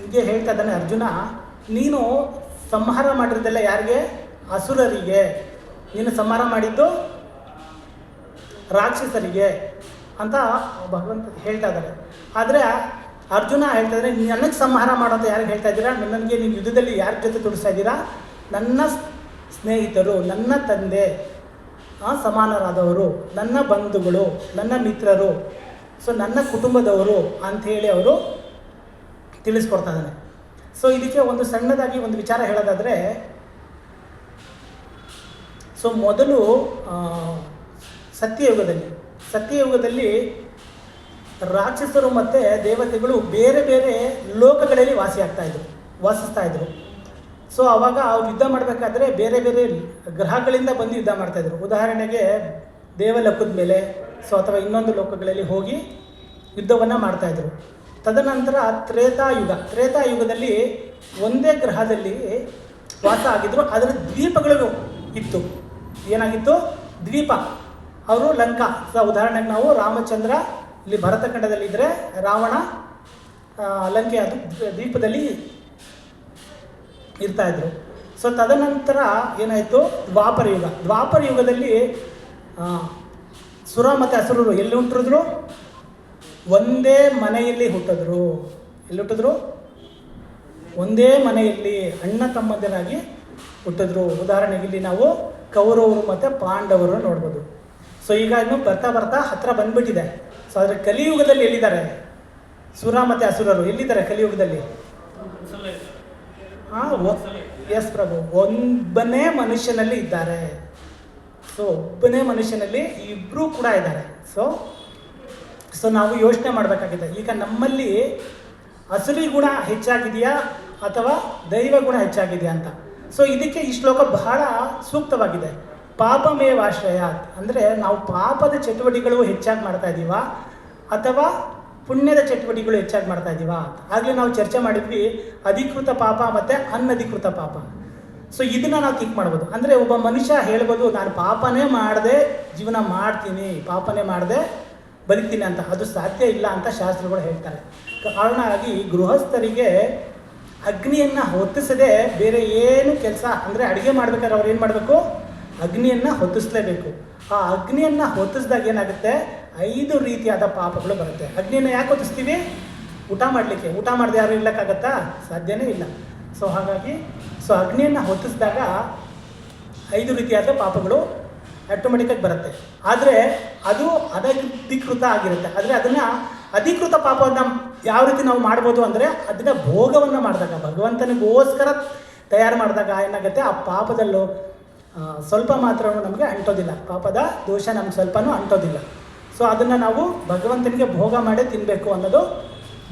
ಹೀಗೆ ಹೇಳ್ತಾ ಇದ್ದಾನೆ, ಅರ್ಜುನ ನೀನು ಸಂಹಾರ ಮಾಡಿರೋದೆಲ್ಲ ಯಾರಿಗೆ, ಅಸುರರಿಗೆ. ನೀನು ಸಂಹಾರ ಮಾಡಿದ್ದು ರಾಕ್ಷಸರಿಗೆ ಅಂತ ಭಗವಂತ ಹೇಳ್ತಾ ಇದ್ದಾರೆ. ಆದರೆ ಅರ್ಜುನ ಹೇಳ್ತಾ ಇದ್ದಾರೆ, ನನಗೆ ಸಂಹಾರ ಮಾಡೋಂತ ಯಾರಿಗೆ ಹೇಳ್ತಾ ಇದ್ದೀರಾ, ನನಗೆ ನೀವು ಯುದ್ಧದಲ್ಲಿ ಯಾರ ಜೊತೆ ತುಡಿಸ್ತಾ ಇದ್ದೀರಾ, ನನ್ನ ಸ್ನೇಹಿತರು, ನನ್ನ ತಂದೆ ಸಮಾನರಾದವರು, ನನ್ನ ಬಂಧುಗಳು, ನನ್ನ ಮಿತ್ರರು, ಸೊ ನನ್ನ ಕುಟುಂಬದವರು ಅಂಥೇಳಿ ಅವರು ತಿಳಿಸ್ಕೊಡ್ತಾ ಇದ್ದಾನೆ. ಸೊ ಇದಕ್ಕೆ ಒಂದು ಸಣ್ಣದಾಗಿ ಒಂದು ವಿಚಾರ ಹೇಳೋದಾದರೆ, ಸೊ ಮೊದಲು ಸತ್ಯಯುಗದಲ್ಲಿ ರಾಕ್ಷಸರು ಮತ್ತು ದೇವತೆಗಳು ಬೇರೆ ಬೇರೆ ಲೋಕಗಳಲ್ಲಿ ವಾಸಿಸ್ತಾ ಇದ್ರು. ಸೊ ಆವಾಗ ಅವ್ರು ಯುದ್ಧ ಮಾಡಬೇಕಾದ್ರೆ ಬೇರೆ ಬೇರೆ ಗ್ರಹಗಳಿಂದ ಬಂದು ಯುದ್ಧ ಮಾಡ್ತಾಯಿದ್ರು. ಉದಾಹರಣೆಗೆ ದೇವಲೋಕದ ಮೇಲೆ, ಸೊ ಅಥವಾ ಇನ್ನೊಂದು ಲೋಕಗಳಲ್ಲಿ ಹೋಗಿ ಯುದ್ಧವನ್ನು ಮಾಡ್ತಾಯಿದ್ರು. ತದನಂತರ ತ್ರೇತಾಯುಗದಲ್ಲಿ ಒಂದೇ ಗ್ರಹದಲ್ಲಿ ವಾಸ ಆಗಿದ್ರು. ಅದರ ದ್ವೀಪಗಳು ಇತ್ತು. ಏನಾಗಿತ್ತು, ದ್ವೀಪ. ಅವರು ಲಂಕಾ. ಸೊ ಉದಾಹರಣೆಗೆ ನಾವು ರಾಮಚಂದ್ರ ಇಲ್ಲಿ ಭರತಖಂಡದಲ್ಲಿದ್ದರೆ, ರಾವಣ ಲಂಕೆ ಅದು ದ್ವೀಪದಲ್ಲಿ ಇರ್ತಾಯಿದ್ರು. ಸೊ ತದನಂತರ ಏನಾಯಿತು, ದ್ವಾಪರ ಯುಗದಲ್ಲಿ ಸುರ ಮತ್ತು ಅಸುರರು ಎಲ್ಲಿ ಹುಟ್ಟಿದ್ರು, ಒಂದೇ ಮನೆಯಲ್ಲಿ ಹುಟ್ಟಿದ್ರು. ಒಂದೇ ಮನೆಯಲ್ಲಿ ಅಣ್ಣ ತಮ್ಮಂದಿರಾಗಿ ಹುಟ್ಟಿದ್ರು. ಉದಾಹರಣೆಗೆ ಇಲ್ಲಿ ನಾವು ಕೌರವರು ಮತ್ತು ಪಾಂಡವರು ನೋಡ್ಬೋದು. ಸೊ ಈಗ ಇನ್ನು ಬರ್ತಾ ಹತ್ತಿರ ಬಂದ್ಬಿಟ್ಟಿದೆ. ಸೊ ಆದರೆ ಕಲಿಯುಗದಲ್ಲಿ ಎಲ್ಲಿದ್ದಾರೆ ಸುರ ಮತ್ತು ಅಸುರರು, ಎಲ್ಲಿದ್ದಾರೆ ಕಲಿಯುಗದಲ್ಲಿ? ಎಸ್ ಪ್ರಭು, ಒಬ್ಬನೇ ಮನುಷ್ಯನಲ್ಲಿ ಇದ್ದಾರೆ. ಸೊ ಒಬ್ಬನೇ ಮನುಷ್ಯನಲ್ಲಿ ಇಬ್ಬರೂ ಕೂಡ ಇದ್ದಾರೆ. ಸೊ ನಾವು ಯೋಚನೆ ಮಾಡಬೇಕಾಗಿದೆ, ಈಗ ನಮ್ಮಲ್ಲಿ ಅಸುರಿ ಗುಣ ಹೆಚ್ಚಾಗಿದೆಯಾ ಅಥವಾ ದೈವ ಗುಣ ಹೆಚ್ಚಾಗಿದೆಯಾ ಅಂತ. ಸೊ ಇದಕ್ಕೆ ಈ ಶ್ಲೋಕ ಬಹಳ ಸೂಕ್ತವಾಗಿದೆ. ಪಾಪಮೇವಾಶ್ರಯಾತ್ ಅಂದರೆ ನಾವು ಪಾಪದ ಚಟುವಟಿಕೆಗಳು ಹೆಚ್ಚಾಗಿ ಮಾಡ್ತಾ ಇದ್ದೀವಾ ಅಥವಾ ಪುಣ್ಯದ ಚಟುವಟಿಕೆಗಳು ಹೆಚ್ಚಾಗಿ ಮಾಡ್ತಾ ಇದ್ದೀವಾ ಅಂತ. ಆಗಲೇ ನಾವು ಚರ್ಚೆ ಮಾಡಿದ್ವಿ, ಅಧಿಕೃತ ಪಾಪ ಮತ್ತು ಅನಧಿಕೃತ ಪಾಪ. ಸೊ ಇದನ್ನು ನಾವು ಥಿಂಕ್ ಮಾಡ್ಬೋದು. ಅಂದರೆ ಒಬ್ಬ ಮನುಷ್ಯ ಹೇಳ್ಬೋದು, ನಾನು ಪಾಪನೇ ಮಾಡದೆ ಜೀವನ ಮಾಡ್ತೀನಿ, ಪಾಪನೇ ಮಾಡದೆ ಬದುಕ್ತೀನಿ ಅಂತ. ಅದು ಸಾಧ್ಯ ಇಲ್ಲ ಅಂತ ಶಾಸ್ತ್ರಗಳು ಹೇಳ್ತಾರೆ. ಕಾರಣವಾಗಿ ಗೃಹಸ್ಥರಿಗೆ ಅಗ್ನಿಯನ್ನು ಹೊತ್ತಿಸದೆ ಬೇರೆ ಏನು ಕೆಲಸ, ಅಂದರೆ ಅಡುಗೆ ಮಾಡ್ಬೇಕಾದ್ರೆ ಅವ್ರು ಏನು ಮಾಡಬೇಕು, ಅಗ್ನಿಯನ್ನು ಹೊತ್ತಿಸ್ಲೇಬೇಕು. ಆ ಅಗ್ನಿಯನ್ನು ಹೊತ್ತಿಸಿದಾಗ ಏನಾಗುತ್ತೆ, 5 ರೀತಿಯಾದ ಪಾಪಗಳು ಬರುತ್ತೆ. ಅಗ್ನಿಯನ್ನು ಯಾಕೆ ಹೊತ್ತಿಸ್ತೀವಿ? ಊಟ ಮಾಡಲಿಕ್ಕೆ. ಊಟ ಮಾಡದೆ ಯಾರು ಇಲ್ಲಕ್ಕಾಗತ್ತಾ? ಸಾಧ್ಯನೇ ಇಲ್ಲ. ಸೊ ಹಾಗಾಗಿ ಅಗ್ನಿಯನ್ನು ಹೊತ್ತಿಸಿದಾಗ 5 ರೀತಿಯಾದ ಪಾಪಗಳು ಆಟೋಮೆಟಿಕ್ಕಾಗಿ ಬರುತ್ತೆ. ಆದರೆ ಅದು ಅನಧಿಕೃತ ಆಗಿರುತ್ತೆ. ಆದರೆ ಅದನ್ನು ಅಧಿಕೃತ ಪಾಪವನ್ನು ಯಾವ ರೀತಿ ನಾವು ಮಾಡ್ಬೋದು ಅಂದರೆ, ಅದನ್ನು ಭೋಗವನ್ನು ಮಾಡಿದಾಗ, ಭಗವಂತನಿಗೋಸ್ಕರ ತಯಾರು ಮಾಡಿದಾಗ ಏನಾಗುತ್ತೆ, ಆ ಪಾಪದಲ್ಲೂ ಸ್ವಲ್ಪ ಮಾತ್ರ ನಮಗೆ ಅಂಟೋದಿಲ್ಲ, ಪಾಪದ ದೋಷ ನಮ್ಗೆ ಸ್ವಲ್ಪನೂ ಅಂಟೋದಿಲ್ಲ. ಸೊ ಅದನ್ನು ನಾವು ಭಗವಂತನಿಗೆ ಭೋಗ ಮಾಡೇ ತಿನ್ನಬೇಕು ಅನ್ನೋದು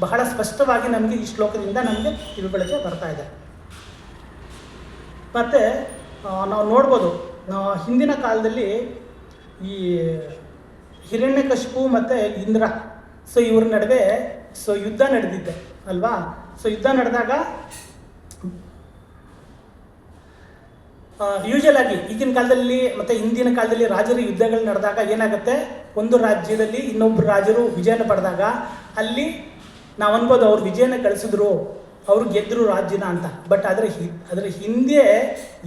ಬಹಳ ಸ್ಪಷ್ಟವಾಗಿ ನಮಗೆ ಈ ಶ್ಲೋಕದಿಂದ ನಮಗೆ ತಿಳುವಳಿಕೆ ಬರ್ತಾ ಇದೆ. ಮತ್ತು ನಾವು ನೋಡ್ಬೋದು, ಹಿಂದಿನ ಕಾಲದಲ್ಲಿ ಈ ಹಿರಣ್ಯಕಶಿಪು ಮತ್ತು ಇಂದ್ರ, ಸೊ ಇವ್ರ ನಡುವೆ ಯುದ್ಧ ನಡೆದಿದ್ದೆ ಅಲ್ವಾ. ಸೊ ಯುದ್ಧ ನಡೆದಾಗ ಯೂಶಲ್ ಆಗಿ ಈಗಿನ ಕಾಲದಲ್ಲಿ ಮತ್ತು ಹಿಂದಿನ ಕಾಲದಲ್ಲಿ ರಾಜರ ಯುದ್ಧಗಳು ನಡೆದಾಗ ಏನಾಗುತ್ತೆ, ಒಂದು ರಾಜ್ಯದಲ್ಲಿ ಇನ್ನೊಬ್ಬರು ರಾಜರು ವಿಜಯನ ಪಡೆದಾಗ ಅಲ್ಲಿ ನಾವು ಅನ್ಬೋದು ಅವ್ರು ವಿಜಯನ ಗಳಿಸಿದ್ರು ಅವರು ಗೆದ್ದರು ರಾಜ್ಯನ ಅಂತ. ಬಟ್ ಅದರ ಹಿಂದೆ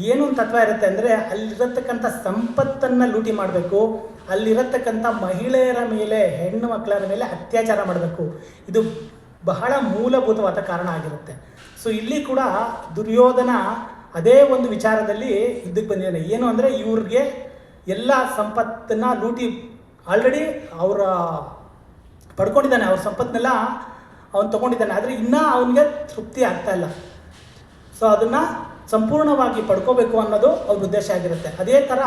ಏನು ಒಂದು ತತ್ವ ಇರುತ್ತೆ ಅಂದರೆ, ಅಲ್ಲಿರತಕ್ಕಂಥ ಸಂಪತ್ತನ್ನು ಲೂಟಿ ಮಾಡಬೇಕು, ಅಲ್ಲಿರತಕ್ಕಂಥ ಮಹಿಳೆಯರ ಮೇಲೆ, ಹೆಣ್ಣು ಮಕ್ಕಳ ಮೇಲೆ ಅತ್ಯಾಚಾರ ಮಾಡಬೇಕು. ಇದು ಬಹಳ ಮೂಲಭೂತವಾದ ಕಾರಣ ಆಗಿರುತ್ತೆ. ಸೊ ಇಲ್ಲಿ ಕೂಡ ದುರ್ಯೋಧನ ಅದೇ ಒಂದು ವಿಚಾರದಲ್ಲಿ ಇದಕ್ಕೆ ಬಂದಿದ್ದಾನೆ. ಏನು ಅಂದರೆ, ಇವ್ರಿಗೆ ಎಲ್ಲ ಸಂಪತ್ತನ್ನು ಲೂಟಿ ಆಲ್ರೆಡಿ ಅವರ ಪಡ್ಕೊಂಡಿದ್ದಾನೆ, ಅವ್ರ ಸಂಪತ್ತನ್ನೆಲ್ಲ ಅವನು ತೊಗೊಂಡಿದ್ದಾನೆ. ಆದರೆ ಇನ್ನೂ ಅವನಿಗೆ ತೃಪ್ತಿ ಆಗ್ತಾ ಇಲ್ಲ. ಸೊ ಅದನ್ನು ಸಂಪೂರ್ಣವಾಗಿ ಪಡ್ಕೋಬೇಕು ಅನ್ನೋದು ಅವ್ರ ಉದ್ದೇಶ ಆಗಿರುತ್ತೆ. ಅದೇ ಥರ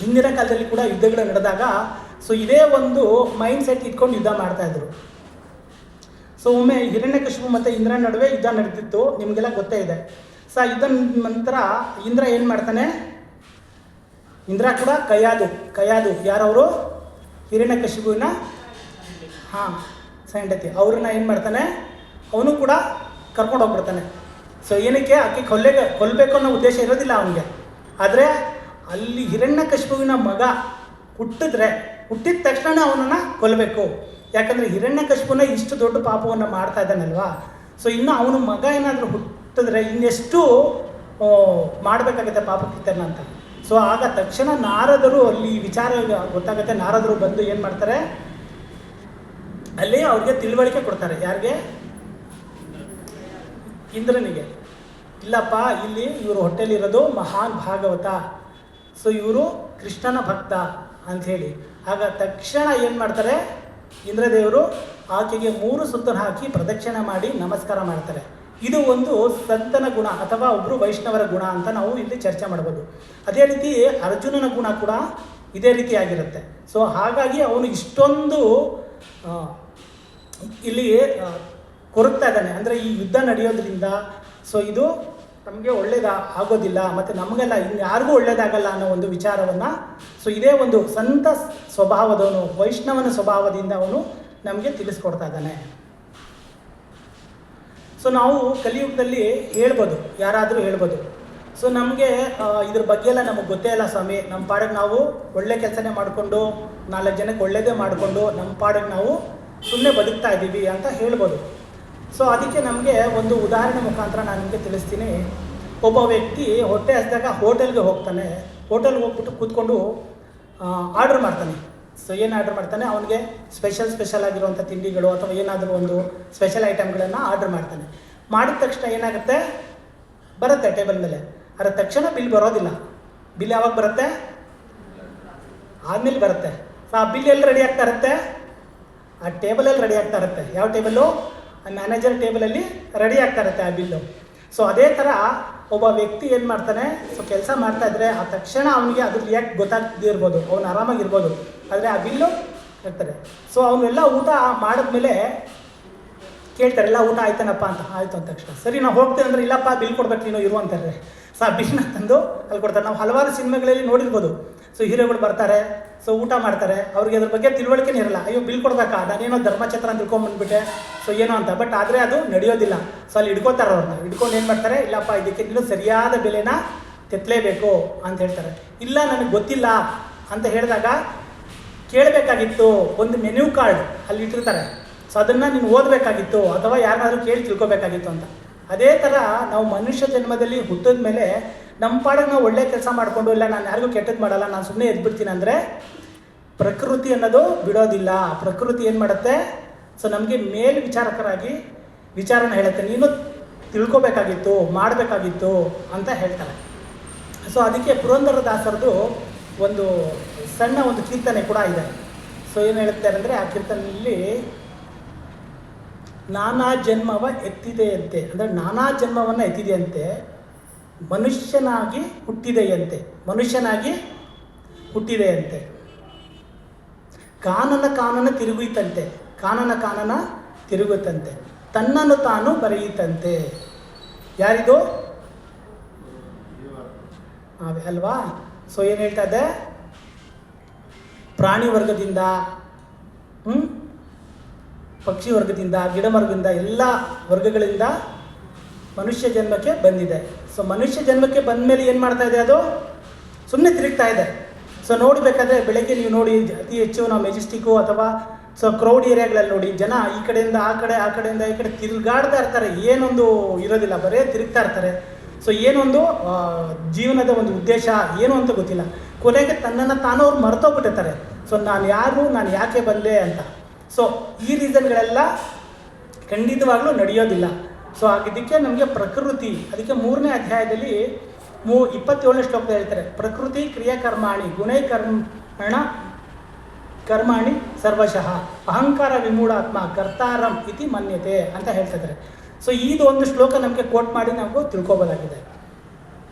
ಹಿಂದಿನ ಕಾಲದಲ್ಲಿ ಕೂಡ ಯುದ್ಧಗಳು ನಡೆದಾಗ ಸೊ ಇದೇ ಒಂದು ಮೈಂಡ್ ಸೆಟ್ ಇಟ್ಕೊಂಡು ಯುದ್ಧ ಮಾಡ್ತಾಯಿದ್ರು. ಸೊ ಒಮ್ಮೆ ಹಿರಣ್ಯಕಶಿಪು ಮತ್ತು ಇಂದ್ರನ ನಡುವೆ ಯುದ್ಧ ನಡೆದಿತ್ತು, ನಿಮಗೆಲ್ಲ ಗೊತ್ತೇ ಇದೆ. ಸೊ ಯುದ್ಧ ನಂತರ ಇಂದ್ರ ಏನು ಮಾಡ್ತಾನೆ, ಇಂದ್ರ ಕೂಡ ಕಯಾದು ಯಾರವರು, ಹಿರಣ್ಯಕಶಿಪುವಿನ ಹೆಂಡತಿ, ಅವ್ರನ್ನ ಏನು ಮಾಡ್ತಾನೆ, ಅವನು ಕೂಡ ಕರ್ಕೊಂಡು ಹೋಗ್ಬಿಡ್ತಾನೆ. ಸೊ ಏನಕ್ಕೆ, ಆಕೆ ಕೊಲ್ಲಬೇಕು ಅನ್ನೋ ಉದ್ದೇಶ ಇರೋದಿಲ್ಲ ಅವನಿಗೆ. ಆದರೆ ಅಲ್ಲಿ ಹಿರಣ್ಯಕಶಿಪುವಿನ ಮಗ ಹುಟ್ಟಿದ ತಕ್ಷಣ ಅವನನ್ನು ಕೊಲ್ಲಬೇಕು. ಯಾಕಂದರೆ ಹಿರಣ್ಯಕಶಿಪುನ ಇಷ್ಟು ದೊಡ್ಡ ಪಾಪವನ್ನು ಮಾಡ್ತಾ ಇದ್ದಾನಲ್ವಾ. ಸೊ ಇನ್ನು ಅವನ ಮಗ ಏನಾದರೂ ಹುಟ್ಟಿದ್ರೆ ಇನ್ನೆಷ್ಟು ಮಾಡಬೇಕಾಗುತ್ತೆ ಪಾಪಕೃತ್ಯನ ಅಂತ. ಸೊ ಆಗ ತಕ್ಷಣ ನಾರದರು, ಅಲ್ಲಿ ವಿಚಾರ ಗೊತ್ತಾಗುತ್ತೆ, ನಾರದರು ಬಂದು ಏನು ಮಾಡ್ತಾರೆ, ಅಲ್ಲಿ ಅವ್ರಿಗೆ ತಿಳುವಳಿಕೆ ಕೊಡ್ತಾರೆ. ಯಾರಿಗೆ, ಇಂದ್ರನಿಗೆ. ಇಲ್ಲಪ್ಪ, ಇಲ್ಲಿ ಇವರು ಹೊಟ್ಟೆಲಿರೋದು ಮಹಾನ್ ಭಾಗವತ, ಸೊ ಇವರು ಕೃಷ್ಣನ ಭಕ್ತ ಅಂಥೇಳಿ. ಆಗ ತಕ್ಷಣ ಏನು ಮಾಡ್ತಾರೆ, ಇಂದ್ರದೇವರು ಆಕೆಗೆ 3 ಸುತ್ತನ್ನು ಹಾಕಿ ಪ್ರದಕ್ಷಿಣೆ ಮಾಡಿ ನಮಸ್ಕಾರ ಮಾಡ್ತಾರೆ. ಇದು ಒಂದು ಸಂತನ ಗುಣ ಅಥವಾ ಒಬ್ಬರು ವೈಷ್ಣವರ ಗುಣ ಅಂತ ನಾವು ಇಲ್ಲಿ ಚರ್ಚೆ ಮಾಡ್ಬೋದು. ಅದೇ ರೀತಿ ಅರ್ಜುನನ ಗುಣ ಕೂಡ ಇದೇ ರೀತಿ ಆಗಿರುತ್ತೆ. ಸೊ ಹಾಗಾಗಿ ಅವನು ಇಷ್ಟೊಂದು ಇಲ್ಲಿ ಕೊರಗ್ತಾ ಇದ್ದಾನೆ. ಅಂದರೆ ಈ ಯುದ್ಧ ನಡೆಯೋದ್ರಿಂದ ಸೊ ಇದು ನಮಗೆ ಆಗೋದಿಲ್ಲ, ಮತ್ತು ನಮಗೆಲ್ಲ ಯಾರಿಗೂ ಒಳ್ಳೇದಾಗಲ್ಲ ಅನ್ನೋ ಒಂದು ವಿಚಾರವನ್ನು, ಸೊ ಇದೇ ಒಂದು ಸಂತ ಸ್ವಭಾವದವನು, ವೈಷ್ಣವನ ಸ್ವಭಾವದಿಂದ ಅವನು ನಮಗೆ ತಿಳಿಸ್ಕೊಡ್ತಾ ಇದ್ದಾನೆ. ಸೊ ನಾವು ಕಲಿಯುಗದಲ್ಲಿ ಯಾರಾದರೂ ಹೇಳ್ಬೋದು, ಸೊ ನಮಗೆ ಇದ್ರ ಬಗ್ಗೆ ಎಲ್ಲ ನಮಗೆ ಗೊತ್ತೇ ಇಲ್ಲ ಸ್ವಾಮಿ, ನಮ್ಮ ಪಾಡಿಗೆ ನಾವು ಒಳ್ಳೆ ಕೆಲಸನೇ ಮಾಡಿಕೊಂಡು 4 ಜನಕ್ಕೆ ಒಳ್ಳೆಯದೇ ಮಾಡಿಕೊಂಡು ನಮ್ಮ ಪಾಡಿಗೆ ನಾವು ಸುಮ್ಮನೆ ಬದುಕ್ತಾ ಇದ್ದೀವಿ ಅಂತ ಹೇಳ್ಬೋದು. ಸೊ ಅದಕ್ಕೆ ನಮಗೆ ಒಂದು ಉದಾಹರಣೆ ಮುಖಾಂತರ ನಾನು ನಿಮಗೆ ತಿಳಿಸ್ತೀನಿ. ಒಬ್ಬ ವ್ಯಕ್ತಿ ಹೊಟ್ಟೆ ಹಸಿದಾಗ ಹೋಟೆಲ್ಗೆ ಹೋಗ್ತಾನೆ. ಹೋಟೆಲ್ಗೆ ಹೋಗ್ಬಿಟ್ಟು ಕೂತ್ಕೊಂಡು ಆರ್ಡ್ರ್ ಮಾಡ್ತಾನೆ. ಸೊ ಏನು ಆರ್ಡ್ರ್ ಮಾಡ್ತಾನೆ, ಅವನಿಗೆ ಸ್ಪೆಷಲ್ ಆಗಿರುವಂಥ ತಿಂಡಿಗಳು ಅಥವಾ ಏನಾದರೂ ಒಂದು ಸ್ಪೆಷಲ್ ಐಟಮ್ಗಳನ್ನು ಆರ್ಡ್ರ್ ಮಾಡ್ತಾನೆ. ಮಾಡಿದ ತಕ್ಷಣ ಏನಾಗುತ್ತೆ, ಬರುತ್ತೆ ಟೇಬಲ್ ಮೇಲೆ. ಅದರ ತಕ್ಷಣ ಬಿಲ್ ಬರೋದಿಲ್ಲ. ಬಿಲ್ ಯಾವಾಗ ಬರುತ್ತೆ, ಆದಮೇಲೆ ಬರುತ್ತೆ. ಸೊ ಆ ಬಿಲ್ ಎಲ್ಲಿ ರೆಡಿ ಆಗ್ತಾ ಇರುತ್ತೆ, ಆ ಟೇಬಲಲ್ಲಿ ರೆಡಿ ಆಗ್ತಾ ಇರುತ್ತೆ. ಯಾವ ಟೇಬಲ್ಲು, ಆ ಮ್ಯಾನೇಜರ್ ಟೇಬಲಲ್ಲಿ ರೆಡಿ ಆಗ್ತಾ ಇರುತ್ತೆ ಆ ಬಿಲ್ಲು. ಸೊ ಅದೇ ಥರ ಒಬ್ಬ ವ್ಯಕ್ತಿ ಏನು ಮಾಡ್ತಾನೆ, ಸೊ ಕೆಲಸ ಮಾಡ್ತಾಯಿದ್ರೆ ಆ ತಕ್ಷಣ ಅವನಿಗೆ ಅದ್ರ ರಿಯಾಕ್ಟ್ ಗೊತ್ತಾಗದಿರ್ಬೋದು, ಅವನು ಆರಾಮಾಗಿರ್ಬೋದು, ಆದರೆ ಆ ಬಿಲ್ಲು ಇರ್ತಾರೆ. ಸೊ ಅವನ್ನೆಲ್ಲ ಊಟ ಮಾಡಿದ್ಮೇಲೆ ಕೇಳ್ತಾರೆ, ಎಲ್ಲ ಊಟ ಆಯ್ತಾನಪ್ಪ ಅಂತ. ಆಯಿತು ಅಂದ ತಕ್ಷಣ ಸರಿ ನಾವು ಹೋಗ್ತೇವೆ ಅಂದರೆ, ಇಲ್ಲಪ್ಪ ಬಿಲ್ ಕೊಡ್ಬೇಕು ನೀನು ಇರು ಅಂತಾರೆ. ಸೊ ಆ ಬಿಲ್ನ ತಂದು ಅಲ್ಲಿ ಕೊಡ್ತಾರೆ. ನಾವು ಹಲವಾರು ಸಿನಿಮಾಗಳಲ್ಲಿ ನೋಡಿರ್ಬೋದು. ಸೊ ಹೀರೋಗಳು ಬರ್ತಾರೆ, ಸೊ ಊಟ ಮಾಡ್ತಾರೆ, ಅವ್ರಿಗೆ ಅದ್ರ ಬಗ್ಗೆ ತಿಳುವಳಿಕೆನೇ ಇರಲ್ಲ. ಅಯ್ಯೋ ಬಿಲ್ ಕೊಡ್ಬೇಕಾ, ನಾನೇನೋ ಧರ್ಮಛತ್ರ ಅಂತ ತಿಳ್ಕೊಂಬಂದ್ಬಿಟ್ಟೆ, ಸೊ ಏನೋ ಅಂತ. ಬಟ್ ಆದರೆ ಅದು ನಡೆಯೋದಿಲ್ಲ. ಸೊ ಅಲ್ಲಿ ಹಿಡ್ಕೋತಾರೆ ಅವ್ರನ್ನ. ಹಿಡ್ಕೊಂಡು ಏನು ಮಾಡ್ತಾರೆ, ಇಲ್ಲಪ್ಪ ಇದಕ್ಕೆ ನೀನು ಸರಿಯಾದ ಬೆಲೆನ ತೆತ್ತಲೇಬೇಕು ಅಂತ ಹೇಳ್ತಾರೆ. ಇಲ್ಲ ನನಗೆ ಗೊತ್ತಿಲ್ಲ ಅಂತ ಹೇಳಿದಾಗ, ಕೇಳಬೇಕಾಗಿತ್ತು, ಒಂದು ಮೆನ್ಯೂ ಕಾರ್ಡ್ ಅಲ್ಲಿ ಇಟ್ಟಿರ್ತಾರೆ, ಸೊ ಅದನ್ನು ನೀನು ಓದಬೇಕಾಗಿತ್ತು ಅಥವಾ ಯಾರನ್ನಾದ್ರೂ ಕೇಳಿ ತಿಳ್ಕೊಬೇಕಾಗಿತ್ತು ಅಂತ. ಅದೇ ಥರ ನಾವು ಮನುಷ್ಯ ಜನ್ಮದಲ್ಲಿ ಹುಟ್ಟಿದ ಮೇಲೆ ನಮ್ಮ ಪಾಡಿಗೆ ನಾವು ಒಳ್ಳೆ ಕೆಲಸ ಮಾಡಿಕೊಂಡು, ಇಲ್ಲ ನಾನು ಯಾರಿಗೂ ಕೆಟ್ಟದ್ದು ಮಾಡಲ್ಲ, ನಾನು ಸುಮ್ಮನೆ ಎದ್ಬಿಡ್ತೀನಿ ಅಂದರೆ ಪ್ರಕೃತಿ ಅನ್ನೋದು ಬಿಡೋದಿಲ್ಲ. ಪ್ರಕೃತಿ ಏನು ಮಾಡುತ್ತೆ, ಸೊ ನಮಗೆ ವಿಚಾರಕರಾಗಿ ವಿಚಾರನ ಹೇಳುತ್ತೆ, ನೀನು ತಿಳ್ಕೊಬೇಕಾಗಿತ್ತು, ಮಾಡಬೇಕಾಗಿತ್ತು ಅಂತ ಹೇಳ್ತಾರೆ. ಸೊ ಅದಕ್ಕೆ ಪುರಂದರದಾಸರದು ಒಂದು ಸಣ್ಣ ಒಂದು ಕೀರ್ತನೆ ಕೂಡ ಇದೆ. ಸೊ ಏನು ಹೇಳ್ತಾರೆ ಅಂದರೆ, ಆ ಕೀರ್ತನೆಯಲ್ಲಿ ನಾನಾ ಜನ್ಮವ ಎತ್ತಿದೆಯಂತೆ, ಅಂದರೆ ನಾನಾ ಜನ್ಮವನ್ನು ಎತ್ತಿದೆಯಂತೆ, ಮನುಷ್ಯನಾಗಿ ಹುಟ್ಟಿದೆಯಂತೆ, ಕಾನನ ತಿರುಗುತ್ತಂತೆ, ತನ್ನನ್ನು ತಾನು ಬರೆಯಿತಂತೆ. ಯಾರಿದು ಅಲ್ವಾ? ಸೊ ಏನು ಹೇಳ್ತಾ ಇದೆ, ಪ್ರಾಣಿ ವರ್ಗದಿಂದ, ಪಕ್ಷಿ ವರ್ಗದಿಂದ, ಗಿಡಮರ್ಗದಿಂದ, ಎಲ್ಲ ವರ್ಗಗಳಿಂದ ಮನುಷ್ಯ ಜನ್ಮಕ್ಕೆ ಬಂದಿದೆ. ಸೊ ಮನುಷ್ಯ ಜನ್ಮಕ್ಕೆ ಬಂದ ಮೇಲೆ ಏನು ಮಾಡ್ತಾ ಇದೆ, ಅದು ಸುಮ್ಮನೆ ತಿರುಗ್ತಾ ಇದೆ. ಸೊ ನೋಡಬೇಕಾದ್ರೆ ಬೆಳಗ್ಗೆ ನೀವು ನೋಡಿ, ಅತಿ ಹೆಚ್ಚು ನಾವು ಮೆಜೆಸ್ಟಿಕ್ಕು ಅಥವಾ ಸೊ ಕ್ರೌಡ್ ಏರಿಯಾಗಳಲ್ಲಿ ನೋಡಿ, ಜನ ಈ ಕಡೆಯಿಂದ ಆ ಕಡೆ, ಆ ಕಡೆಯಿಂದ ಈ ಕಡೆ ತಿರುಗಾಡ್ತಾ ಇರ್ತಾರೆ, ಏನೊಂದು ಇರೋದಿಲ್ಲ, ಬರೀ ತಿರುಗ್ತಾ ಇರ್ತಾರೆ. ಸೊ ಏನೊಂದು ಜೀವನದ ಒಂದು ಉದ್ದೇಶ ಏನು ಅಂತ ಗೊತ್ತಿಲ್ಲ. ಕೊನೆಗೆ ತನ್ನನ್ನು ತಾನು ಅವ್ರು ಮರ್ತೋಗ್ಬಿಟ್ಟಿರ್ತಾರೆ. ಸೊ ನಾನು ಯಾರು, ನಾನು ಯಾಕೆ ಬಂದೆ ಅಂತ. ಸೊ ಈ ರೀಸನ್ಗಳೆಲ್ಲ ಖಂಡಿತವಾಗ್ಲೂ ನಡೆಯೋದಿಲ್ಲ. ಸೊ ಇದಕ್ಕೆ ನಮಗೆ ಪ್ರಕೃತಿ, ಅದಕ್ಕೆ 3ನೇ ಅಧ್ಯಾಯದಲ್ಲಿ 27ನೇ ಶ್ಲೋಕದಲ್ಲಿ ಹೇಳ್ತಾರೆ, ಪ್ರಕೃತಿ ಕ್ರಿಯಾಕರ್ಮಾಣಿ ಗುಣೈ ಕರ್ಮಾಣಿ ಸರ್ವಶಃ ಅಹಂಕಾರ ವಿಮೂಢಾತ್ಮ ಕರ್ತಾರಂ ಇತಿ ಮನ್ಯತೆ ಅಂತ ಹೇಳ್ತಿದ್ದಾರೆ. ಸೊ ಇದು ಒಂದು ಶ್ಲೋಕ ನಮಗೆ ಕೋಟ್ ಮಾಡಿ ನಾವು ತಿಳ್ಕೊಬೋದಾಗಿದೆ.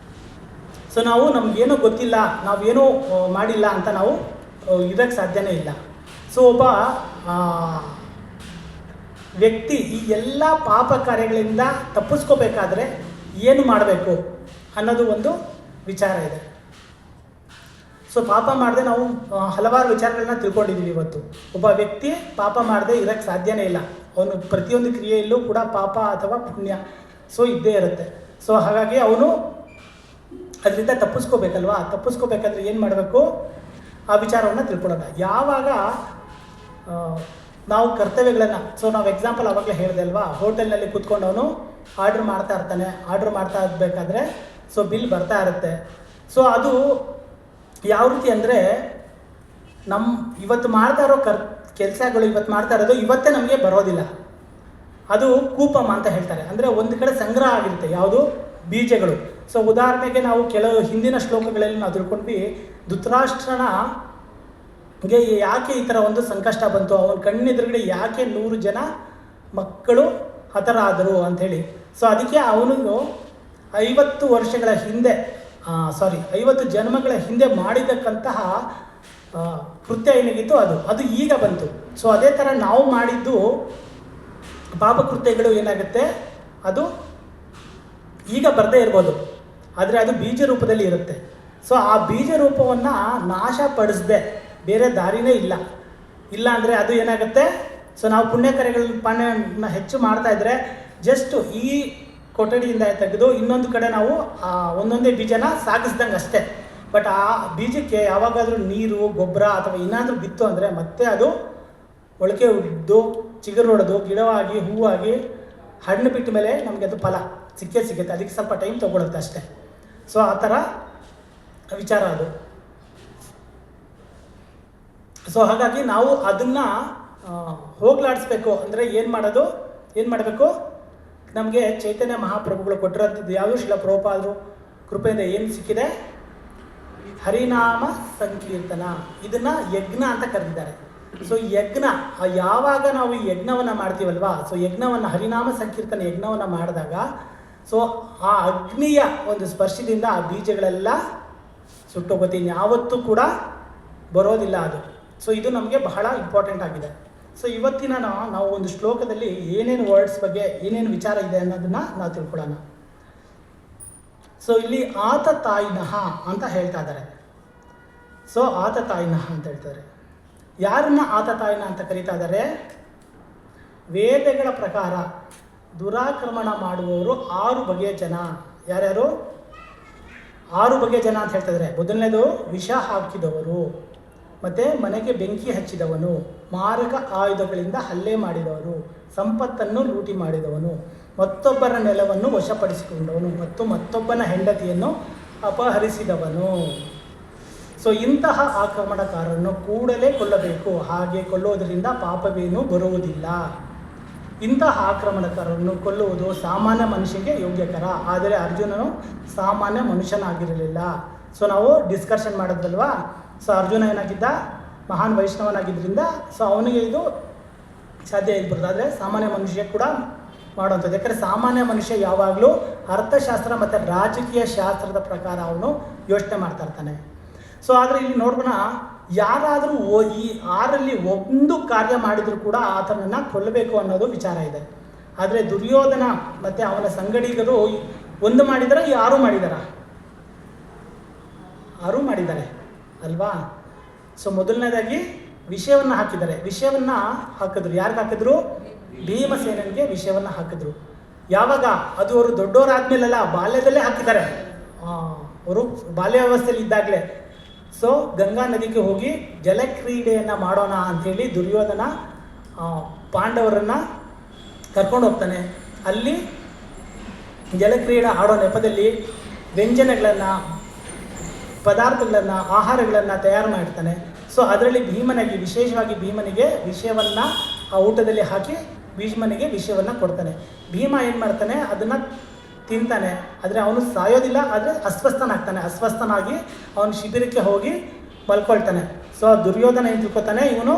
ಸೊ ನಾವು ನಮಗೇನೋ ಗೊತ್ತಿಲ್ಲ, ನಾವೇನೋ ಮಾಡಿಲ್ಲ ಅಂತ ನಾವು ಇರೋಕ್ಕೆ ಸಾಧ್ಯನೇ ಇಲ್ಲ. ಸೊ ಒಬ್ಬ ವ್ಯಕ್ತಿ ಈ ಎಲ್ಲ ಪಾಪ ಕಾರ್ಯಗಳಿಂದ ತಪ್ಪಿಸ್ಕೋಬೇಕಾದ್ರೆ ಏನು ಮಾಡಬೇಕು ಅನ್ನೋದು ಒಂದು ವಿಚಾರ ಇದೆ. ಸೊ ಪಾಪ ಮಾಡದೆ ನಾವು ಹಲವಾರು ವಿಚಾರಗಳನ್ನ ತಿಳ್ಕೊಂಡಿದ್ದೀವಿ ಇವತ್ತು. ಒಬ್ಬ ವ್ಯಕ್ತಿ ಪಾಪ ಮಾಡದೆ ಇರೋಕ್ಕೆ ಸಾಧ್ಯನೇ ಇಲ್ಲ. ಅವನು ಪ್ರತಿಯೊಂದು ಕ್ರಿಯೆಯಲ್ಲೂ ಕೂಡ ಪಾಪ ಅಥವಾ ಪುಣ್ಯ ಸೊ ಇದ್ದೇ ಇರುತ್ತೆ. ಸೊ ಹಾಗಾಗಿ ಅವನು ಅದರಿಂದ ತಪ್ಪಿಸ್ಕೋಬೇಕಲ್ವಾ. ತಪ್ಪಿಸ್ಕೋಬೇಕಾದ್ರೆ ಏನು ಮಾಡಬೇಕು ಆ ವಿಚಾರವನ್ನು ತಿಳ್ಕೊಳ್ಳೋಣ. ಯಾವಾಗ ನಾವು ಕರ್ತವ್ಯಗಳನ್ನು, ಸೊ ನಾವು ಎಕ್ಸಾಂಪಲ್ ಆವಾಗಲೇ ಹೇಳಿದೆ ಅಲ್ವಾ, ಹೋಟೆಲ್ನಲ್ಲಿ ಕೂತ್ಕೊಂಡು ಅವನು ಆರ್ಡ್ರ್ ಮಾಡ್ತಾ ಇರ್ತಾನೆ. ಆರ್ಡ್ರ್ ಮಾಡ್ತಾ ಇರಬೇಕಾದ್ರೆ ಸೊ ಬಿಲ್ ಬರ್ತಾ ಇರುತ್ತೆ. ಸೊ ಅದು ಯಾವ ರೀತಿ ಅಂದರೆ, ಇವತ್ತು ಮಾಡ್ತಾ ಇರೋ ಕೆಲಸಗಳು ಇವತ್ತು ಮಾಡ್ತಾ ಇರೋದು ಇವತ್ತೇ ನಮಗೆ ಬರೋದಿಲ್ಲ. ಅದು ಕೂಪಮ್ ಅಂತ ಹೇಳ್ತಾರೆ. ಅಂದರೆ ಒಂದು ಕಡೆ ಸಂಗ್ರಹ ಆಗಿರುತ್ತೆ, ಯಾವುದು ಬೀಜಗಳು. ಸೊ ಉದಾಹರಣೆಗೆ ನಾವು ಕೆಲವು ಹಿಂದಿನ ಶ್ಲೋಕಗಳಲ್ಲಿ ನಾವು ತಿಳ್ಕೊಂಡ್ವಿ, ಧೃತರಾಷ್ಟ್ರನಿಗೆ ಯಾಕೆ ಈ ಥರ ಒಂದು ಸಂಕಷ್ಟ ಬಂತು, ಅವನ ಕಣ್ಣೆದುರುಗಡೆ ಯಾಕೆ 100 ಜನ ಮಕ್ಕಳು ಹತರಾದರು ಅಂಥೇಳಿ. ಸೊ ಅದಕ್ಕೆ ಅವನಿಗೂ 50 ವರ್ಷಗಳ ಹಿಂದೆ 50 ಜನ್ಮಗಳ ಹಿಂದೆ ಮಾಡಿದ್ದಕ್ಕಂತಹ ಕೃತ್ಯ ಏನಾಗಿತ್ತು ಅದು ಈಗ ಬಂತು. ಸೊ ಅದೇ ಥರ ನಾವು ಮಾಡಿದ್ದು ಪಾಪಕೃತ್ಯಗಳು ಏನಾಗುತ್ತೆ, ಅದು ಈಗ ಬರದೇ ಇರ್ಬೋದು, ಆದರೆ ಅದು ಬೀಜ ರೂಪದಲ್ಲಿ ಇರುತ್ತೆ. ಸೊ ಆ ಬೀಜ ರೂಪವನ್ನು ನಾಶಪಡಿಸದೆ ಬೇರೆ ದಾರಿನೇ ಇಲ್ಲ ಅಂದರೆ ಅದು ಏನಾಗುತ್ತೆ. ಸೊ ನಾವು ಪುಣ್ಯನ ಹೆಚ್ಚು ಮಾಡ್ತಾಯಿದ್ರೆ ಜಸ್ಟ್ ಈ ಕೊಠಡಿಯಿಂದ ತೆಗೆದು ಇನ್ನೊಂದು ಕಡೆ ನಾವು ಒಂದೊಂದೇ ಬೀಜನ ಸಾಗಿಸ್ದಂಗೆ ಅಷ್ಟೇ. ಬಟ್ ಆ ಬೀಜಕ್ಕೆ ಯಾವಾಗಾದರೂ ನೀರು, ಗೊಬ್ಬರ ಅಥವಾ ಏನಾದರೂ ಬಿತ್ತು ಅಂದರೆ ಮತ್ತೆ ಅದು ಮೊಳಕೆ ಹೊಡೆದು ಚಿಗುರು ಹೊಡೆದು ಗಿಡವಾಗಿ ಹೂವಾಗಿ ಹಣ್ಣು ಬಿಟ್ಟ ಮೇಲೆ ನಮಗೆ ಅದು ಫಲ ಸಿಗುತ್ತೆ. ಅದಕ್ಕೆ ಸ್ವಲ್ಪ ಟೈಮ್ ತೊಗೊಳುತ್ತೆ ಅಷ್ಟೇ. ಸೊ ಆ ಥರ ವಿಚಾರ ಅದು. ಸೊ ಹಾಗಾಗಿ ನಾವು ಅದನ್ನು ಹೋಗ್ಲಾಡಿಸ್ಬೇಕು ಅಂದರೆ ಏನು ಮಾಡಬೇಕು, ನಮಗೆ ಚೈತನ್ಯ ಮಹಾಪ್ರಭುಗಳು ಕೊಟ್ಟಿರೋಂಥದ್ದು ಯಾವುದು, ಶಿಲ ಪ್ರಭುಪಾದರು ಕೃಪೆಯಿಂದ ಏನು ಸಿಕ್ಕಿದೆ, ಹರಿನಾಮ ಸಂಕೀರ್ತನ. ಇದನ್ನು ಯಜ್ಞ ಅಂತ ಕರೆದಿದ್ದಾರೆ. ಸೊ ಯಜ್ಞ, ಯಾವಾಗ ನಾವು ಈ ಯಜ್ಞವನ್ನು ಮಾಡ್ತೀವಲ್ವಾ, ಸೊ ಯಜ್ಞವನ್ನು ಹರಿನಾಮ ಸಂಕೀರ್ತನ ಯಜ್ಞವನ್ನು ಮಾಡಿದಾಗ ಸೊ ಆ ಅಗ್ನಿಯ ಒಂದು ಸ್ಪರ್ಶದಿಂದ ಆ ಬೀಜಗಳೆಲ್ಲ ಸುಟ್ಟೋಗುತ್ತೆ, ಯಾವತ್ತೂ ಕೂಡ ಬರೋದಿಲ್ಲ ಅದು. ಸೊ ಇದು ನಮಗೆ ಬಹಳ ಇಂಪಾರ್ಟೆಂಟ್ ಆಗಿದೆ. ಸೊ ಇವತ್ತಿನ ನಾವು ಒಂದು ಶ್ಲೋಕದಲ್ಲಿ ಏನೇನು ವರ್ಡ್ಸ್ ಬಗ್ಗೆ ಏನೇನು ವಿಚಾರ ಇದೆ ಅನ್ನೋದನ್ನು ನಾವು ತಿಳ್ಕೊಳ್ಳೋಣ. ಸೊ ಇಲ್ಲಿ ಆತ ತಾಯಿನಃ ಅಂತ ಹೇಳ್ತಾ ಇದ್ದಾರೆ. ಸೊ ಆತ ತಾಯಿನಃ ಅಂತ ಹೇಳ್ತಾರೆ. ಯಾರನ್ನ ಆತ ತಾಯಿನ ಅಂತ ಕರೀತಾ ಇದ್ದಾರೆ, ವೇದಗಳ ಪ್ರಕಾರ ದುರಾಕ್ರಮಣ ಮಾಡುವವರು 6 ಬಗೆಯ ಜನ. ಯಾರ್ಯಾರು? 6 ಬಗೆಯ ಜನ ಅಂತ ಹೇಳ್ತಿದ್ದಾರೆ. ಮೊದಲನೇದು ವಿಷ ಹಾಕಿದವರು, ಮತ್ತು ಮನೆಗೆ ಬೆಂಕಿ ಹಚ್ಚಿದವನು, ಮಾರಕ ಆಯುಧಗಳಿಂದ ಹಲ್ಲೆ ಮಾಡಿದವರು, ಸಂಪತ್ತನ್ನು ಲೂಟಿ ಮಾಡಿದವನು, ಮತ್ತೊಬ್ಬರ ನೆಲವನ್ನು ವಶಪಡಿಸಿಕೊಂಡವನು ಮತ್ತು ಮತ್ತೊಬ್ಬನ ಹೆಂಡತಿಯನ್ನು ಅಪಹರಿಸಿದವನು. ಸೊ ಇಂತಹ ಆಕ್ರಮಣಕಾರರನ್ನು ಕೂಡಲೇ ಕೊಲ್ಲಬೇಕು, ಹಾಗೆ ಕೊಲ್ಲುವುದರಿಂದ ಪಾಪವೇನೂ ಬರುವುದಿಲ್ಲ. ಇಂತಹ ಆಕ್ರಮಣಕಾರರನ್ನು ಕೊಲ್ಲುವುದು ಸಾಮಾನ್ಯ ಮನುಷ್ಯನಿಗೆ ಯೋಗ್ಯಕರ, ಆದರೆ ಅರ್ಜುನನು ಸಾಮಾನ್ಯ ಮನುಷ್ಯನಾಗಿರಲಿಲ್ಲ. ಸೊ ನಾವು ಡಿಸ್ಕಷನ್ ಮಾಡೋದಲ್ವಾ. ಸೊ ಅರ್ಜುನ ಏನಾಗಿದ್ದ, ಮಹಾನ್ ವೈಷ್ಣವನಾಗಿದ್ದರಿಂದ ಸೊ ಅವನಿಗೆ ಇದು ಸಾಧ್ಯ ಇರ್ಬೋದು, ಆದರೆ ಸಾಮಾನ್ಯ ಮನುಷ್ಯ ಕೂಡ ಮಾಡುವಂಥದ್ದು. ಯಾಕಂದರೆ ಸಾಮಾನ್ಯ ಮನುಷ್ಯ ಯಾವಾಗಲೂ ಅರ್ಥಶಾಸ್ತ್ರ ಮತ್ತು ರಾಜಕೀಯ ಶಾಸ್ತ್ರದ ಪ್ರಕಾರ ಅವನು ಯೋಚನೆ ಮಾಡ್ತಾ ಇರ್ತಾನೆ. ಸೊ ಆದರೆ ಇಲ್ಲಿ ನೋಡೋಣ, ಯಾರಾದರೂ ಈ 6ರಲ್ಲಿ ಒಂದು ಕಾರ್ಯ ಮಾಡಿದರೂ ಕೂಡ ಆತನನ್ನು ಕೊಲ್ಲಬೇಕು ಅನ್ನೋದು ವಿಚಾರ ಇದೆ. ಆದರೆ ದುರ್ಯೋಧನ ಮತ್ತು ಅವನ ಸಂಗಡಿಗರು ಒಂದು ಮಾಡಿದರೆ 6 ಮಾಡಿದಾರ? 6 ಮಾಡಿದ್ದಾರೆ ಅಲ್ವಾ. ಸೊ ಮೊದಲನೇದಾಗಿ ವಿಷಯವನ್ನು ಹಾಕಿದ್ರು. ಯಾರಿಗೆ ಹಾಕಿದ್ರು? ಭೀಮಸೇನನಿಗೆ ವಿಷಯವನ್ನು ಹಾಕಿದ್ರು. ಯಾವಾಗ? ಅದು ಅವರು ದೊಡ್ಡವರಾದ್ಮೇಲೆಲ್ಲ, ಬಾಲ್ಯದಲ್ಲೇ ಹಾಕಿದ್ದಾರೆ. ಅವರು ಬಾಲ್ಯಾವಸ್ಥೆಯಲ್ಲಿ ಇದ್ದಾಗಲೇ. ಸೊ ಗಂಗಾ ನದಿಗೆ ಹೋಗಿ ಜಲಕ್ರೀಡೆಯನ್ನು ಮಾಡೋಣ ಅಂಥೇಳಿ ದುರ್ಯೋಧನ ಪಾಂಡವರನ್ನು ಕರ್ಕೊಂಡು ಹೋಗ್ತಾನೆ. ಅಲ್ಲಿ ಜಲಕ್ರೀಡೆ ಆಡೋ ನೆಪದಲ್ಲಿ ವ್ಯಂಜನಗಳನ್ನು, ಪದಾರ್ಥಗಳನ್ನು, ಆಹಾರಗಳನ್ನು ತಯಾರು ಮಾಡ್ತಾನೆ. ಸೊ ಅದರಲ್ಲಿ ವಿಶೇಷವಾಗಿ ಭೀಮನಿಗೆ ವಿಷಯವನ್ನು ಆ ಊಟದಲ್ಲಿ ಹಾಕಿ ಭೀಷ್ಮನಿಗೆ ವಿಷಯವನ್ನು ಕೊಡ್ತಾನೆ. ಭೀಮ ಏನು ಮಾಡ್ತಾನೆ, ಅದನ್ನು ತಿಂತಾನೆ. ಆದರೆ ಅವನು ಸಾಯೋದಿಲ್ಲ, ಆದರೆ ಅಸ್ವಸ್ಥನಾಗಿ ಅವನು ಶಿಬಿರಕ್ಕೆ ಹೋಗಿ ಮಲ್ಕೊಳ್ತಾನೆ. ಸೊ ದುರ್ಯೋಧನ ಏನು ತಿಳ್ಕೊತಾನೆ, ಇವನು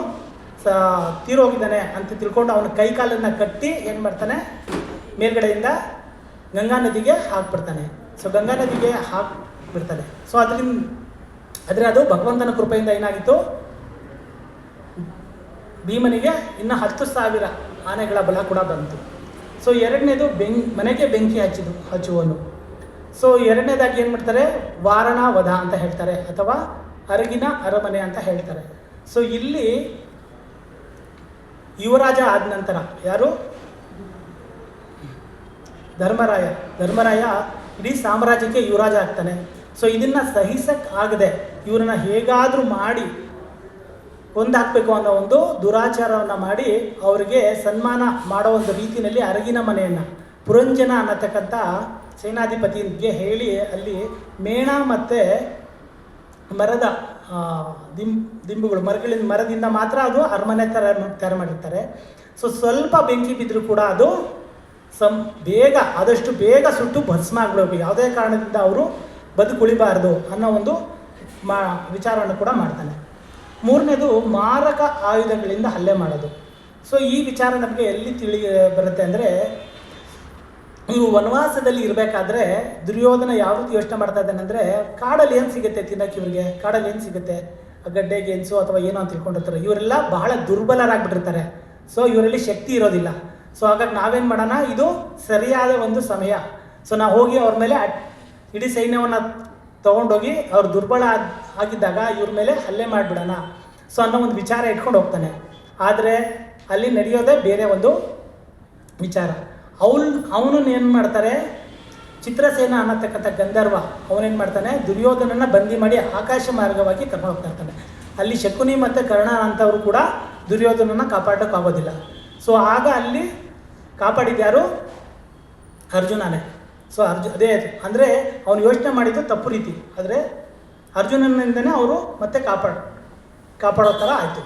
ತೀರೋಗಿದ್ದಾನೆ ಅಂತ ತಿಳ್ಕೊಂಡು ಅವನ ಕೈಕಾಲನ್ನು ಕಟ್ಟಿ ಏನು ಮಾಡ್ತಾನೆ, ಮೇಲ್ಗಡೆಯಿಂದ ಗಂಗಾ ನದಿಗೆ ಹಾಕ್ಬಿಡ್ತಾನೆ. ಸೊ ಗಂಗಾ ನದಿಗೆ ಹಾಕ್ಬಿಡ್ತಾನೆ. ಸೊ ಆದರೆ ಅದು ಭಗವಂತನ ಕೃಪೆಯಿಂದ ಏನಾಗಿತ್ತು, ಭೀಮನಿಗೆ ಇನ್ನು 10,000 ಆನೆಗಳ ಬಲ ಕೂಡ ಬಂತು. ಸೊ ಎರಡನೇದು ಮನೆಗೆ ಬೆಂಕಿ ಹಚ್ಚುವನು. ಸೊ ಎರಡನೇದಾಗಿ ಏನು ಮಾಡ್ತಾರೆ, ವಾರಣ ವಧ ಅಂತ ಹೇಳ್ತಾರೆ, ಅಥವಾ ಅರಗಿನ ಅರಮನೆ ಅಂತ ಹೇಳ್ತಾರೆ. ಸೊ ಇಲ್ಲಿ ಯುವರಾಜ ಆದ ನಂತರ ಯಾರು, ಧರ್ಮರಾಯ ಇಡೀ ಸಾಮ್ರಾಜ್ಯಕ್ಕೆ ಯುವರಾಜ ಆಗ್ತಾನೆ. ಸೊ ಇದನ್ನು ಸಹಿಸಕ್ಕಾಗದೆ ಇವ್ರನ್ನ ಹೇಗಾದರೂ ಮಾಡಿ ಕೊಂದಾಕಬೇಕು ಅನ್ನೋ ಒಂದು ದುರಾಚಾರವನ್ನು ಮಾಡಿ ಅವರಿಗೆ ಸನ್ಮಾನ ಮಾಡೋ ಒಂದು ರೀತಿಯಲ್ಲಿ ಅರಗಿನ ಮನೆಯನ್ನು ಪುರಂಜನ ಅನ್ನತಕ್ಕಂಥ ಸೇನಾಧಿಪತಿಗೆ ಹೇಳಿ ಅಲ್ಲಿ ಮೇಣ ಮತ್ತು ಮರದ ದಿಂಬುಗಳು, ಮರದಿಂದ ಮಾತ್ರ ಅದು ಅರಮನೆ ತಯಾರು ಮಾಡಿರ್ತಾರೆ. ಸೊ ಸ್ವಲ್ಪ ಬೆಂಕಿ ಬಿದ್ದರೂ ಕೂಡ ಅದು ಆದಷ್ಟು ಬೇಗ ಸುಟ್ಟು ಭಸ್ಮ ಆಗಬೇಕು, ಯಾವುದೇ ಕಾರಣದಿಂದ ಅವರು ಬದುಕುಳಿಬಾರ್ದು ಅನ್ನೋ ಒಂದು ವಿಚಾರವನ್ನು ಕೂಡ ಮಾಡ್ತಾನೆ. ಮೂರನೇದು ಮಾರಕ ಆಯುಧಗಳಿಂದ ಹಲ್ಲೆ ಮಾಡೋದು. ಸೊ ಈ ವಿಚಾರ ನಮಗೆ ಎಲ್ಲಿ ಬರುತ್ತೆ ಅಂದರೆ, ಇವರು ವನವಾಸದಲ್ಲಿ ಇರಬೇಕಾದ್ರೆ ದುರ್ಯೋಧನ ಯಾವ ರೀತಿ ಯೋಚನೆ ಮಾಡ್ತಾ ಇದ್ದಾನೆ ಅಂದರೆ, ಕಾಡಲ್ಲಿ ಏನು ಸಿಗುತ್ತೆ ತಿನ್ನೋಕ್ಕೆ, ಇವ್ರಿಗೆ ಕಾಡಲ್ಲಿ ಏನು ಸಿಗುತ್ತೆ, ಗಡ್ಡೆ ಗೆಣಸು ಅಥವಾ ಏನೋ ಅಂತ ತಿಳ್ಕೊಂಡಿರ್ತಾರೆ. ಇವರೆಲ್ಲ ಬಹಳ ದುರ್ಬಲರಾಗ್ಬಿಟ್ಟಿರ್ತಾರೆ. ಸೊ ಇವರಲ್ಲಿ ಶಕ್ತಿ ಇರೋದಿಲ್ಲ. ಸೊ ಹಾಗಾಗಿ ನಾವೇನು ಮಾಡೋಣ, ಇದು ಸರಿಯಾದ ಒಂದು ಸಮಯ. ಸೊ ನಾವು ಹೋಗಿ ಅವ್ರ ಮೇಲೆ ಇಡೀ ಸೈನ್ಯವನ್ನು ತೊಗೊಂಡೋಗಿ ಅವ್ರು ದುರ್ಬಲ ಆಗಿದ್ದಾಗ ಇವ್ರ ಮೇಲೆ ಹಲ್ಲೆ ಮಾಡಿಬಿಡೋಣ ಸೊ ಅನ್ನೋ ಒಂದು ವಿಚಾರ ಇಟ್ಕೊಂಡು ಹೋಗ್ತಾನೆ. ಆದರೆ ಅಲ್ಲಿ ನಡೆಯೋದೇ ಬೇರೆ ಒಂದು ವಿಚಾರ. ಅವನು ಏನು ಮಾಡ್ತಾರೆ, ಚಿತ್ರಸೇನ ಅನ್ನತಕ್ಕಂಥ ಗಂಧರ್ವ ಅವನೇನು ಮಾಡ್ತಾನೆ, ದುರ್ಯೋಧನನ ಬಂದಿ ಮಾಡಿ ಆಕಾಶ ಮಾರ್ಗವಾಗಿ ಕರ್ಕೊಂಡು ಹೋಗ್ತಾ ಇರ್ತಾನೆ. ಅಲ್ಲಿ ಶಕುನಿ ಮತ್ತು ಕರ್ಣ ಅಂತವರು ಕೂಡ ದುರ್ಯೋಧನನ ಕಾಪಾಡೋಕ್ಕಾಗೋದಿಲ್ಲ. ಸೊ ಆಗ ಅಲ್ಲಿ ಕಾಪಾಡಿದ್ಯಾರು, ಅರ್ಜುನನೇ. ಸೊ ಅದೇ ಅಂದರೆ ಅವನು ಯೋಚನೆ ಮಾಡಿದ್ದು ತಪ್ಪು ರೀತಿ, ಆದರೆ ಅರ್ಜುನನಿಂದನೇ ಅವರು ಮತ್ತೆ ಕಾಪಾಡೋ ಥರ ಆಯಿತು.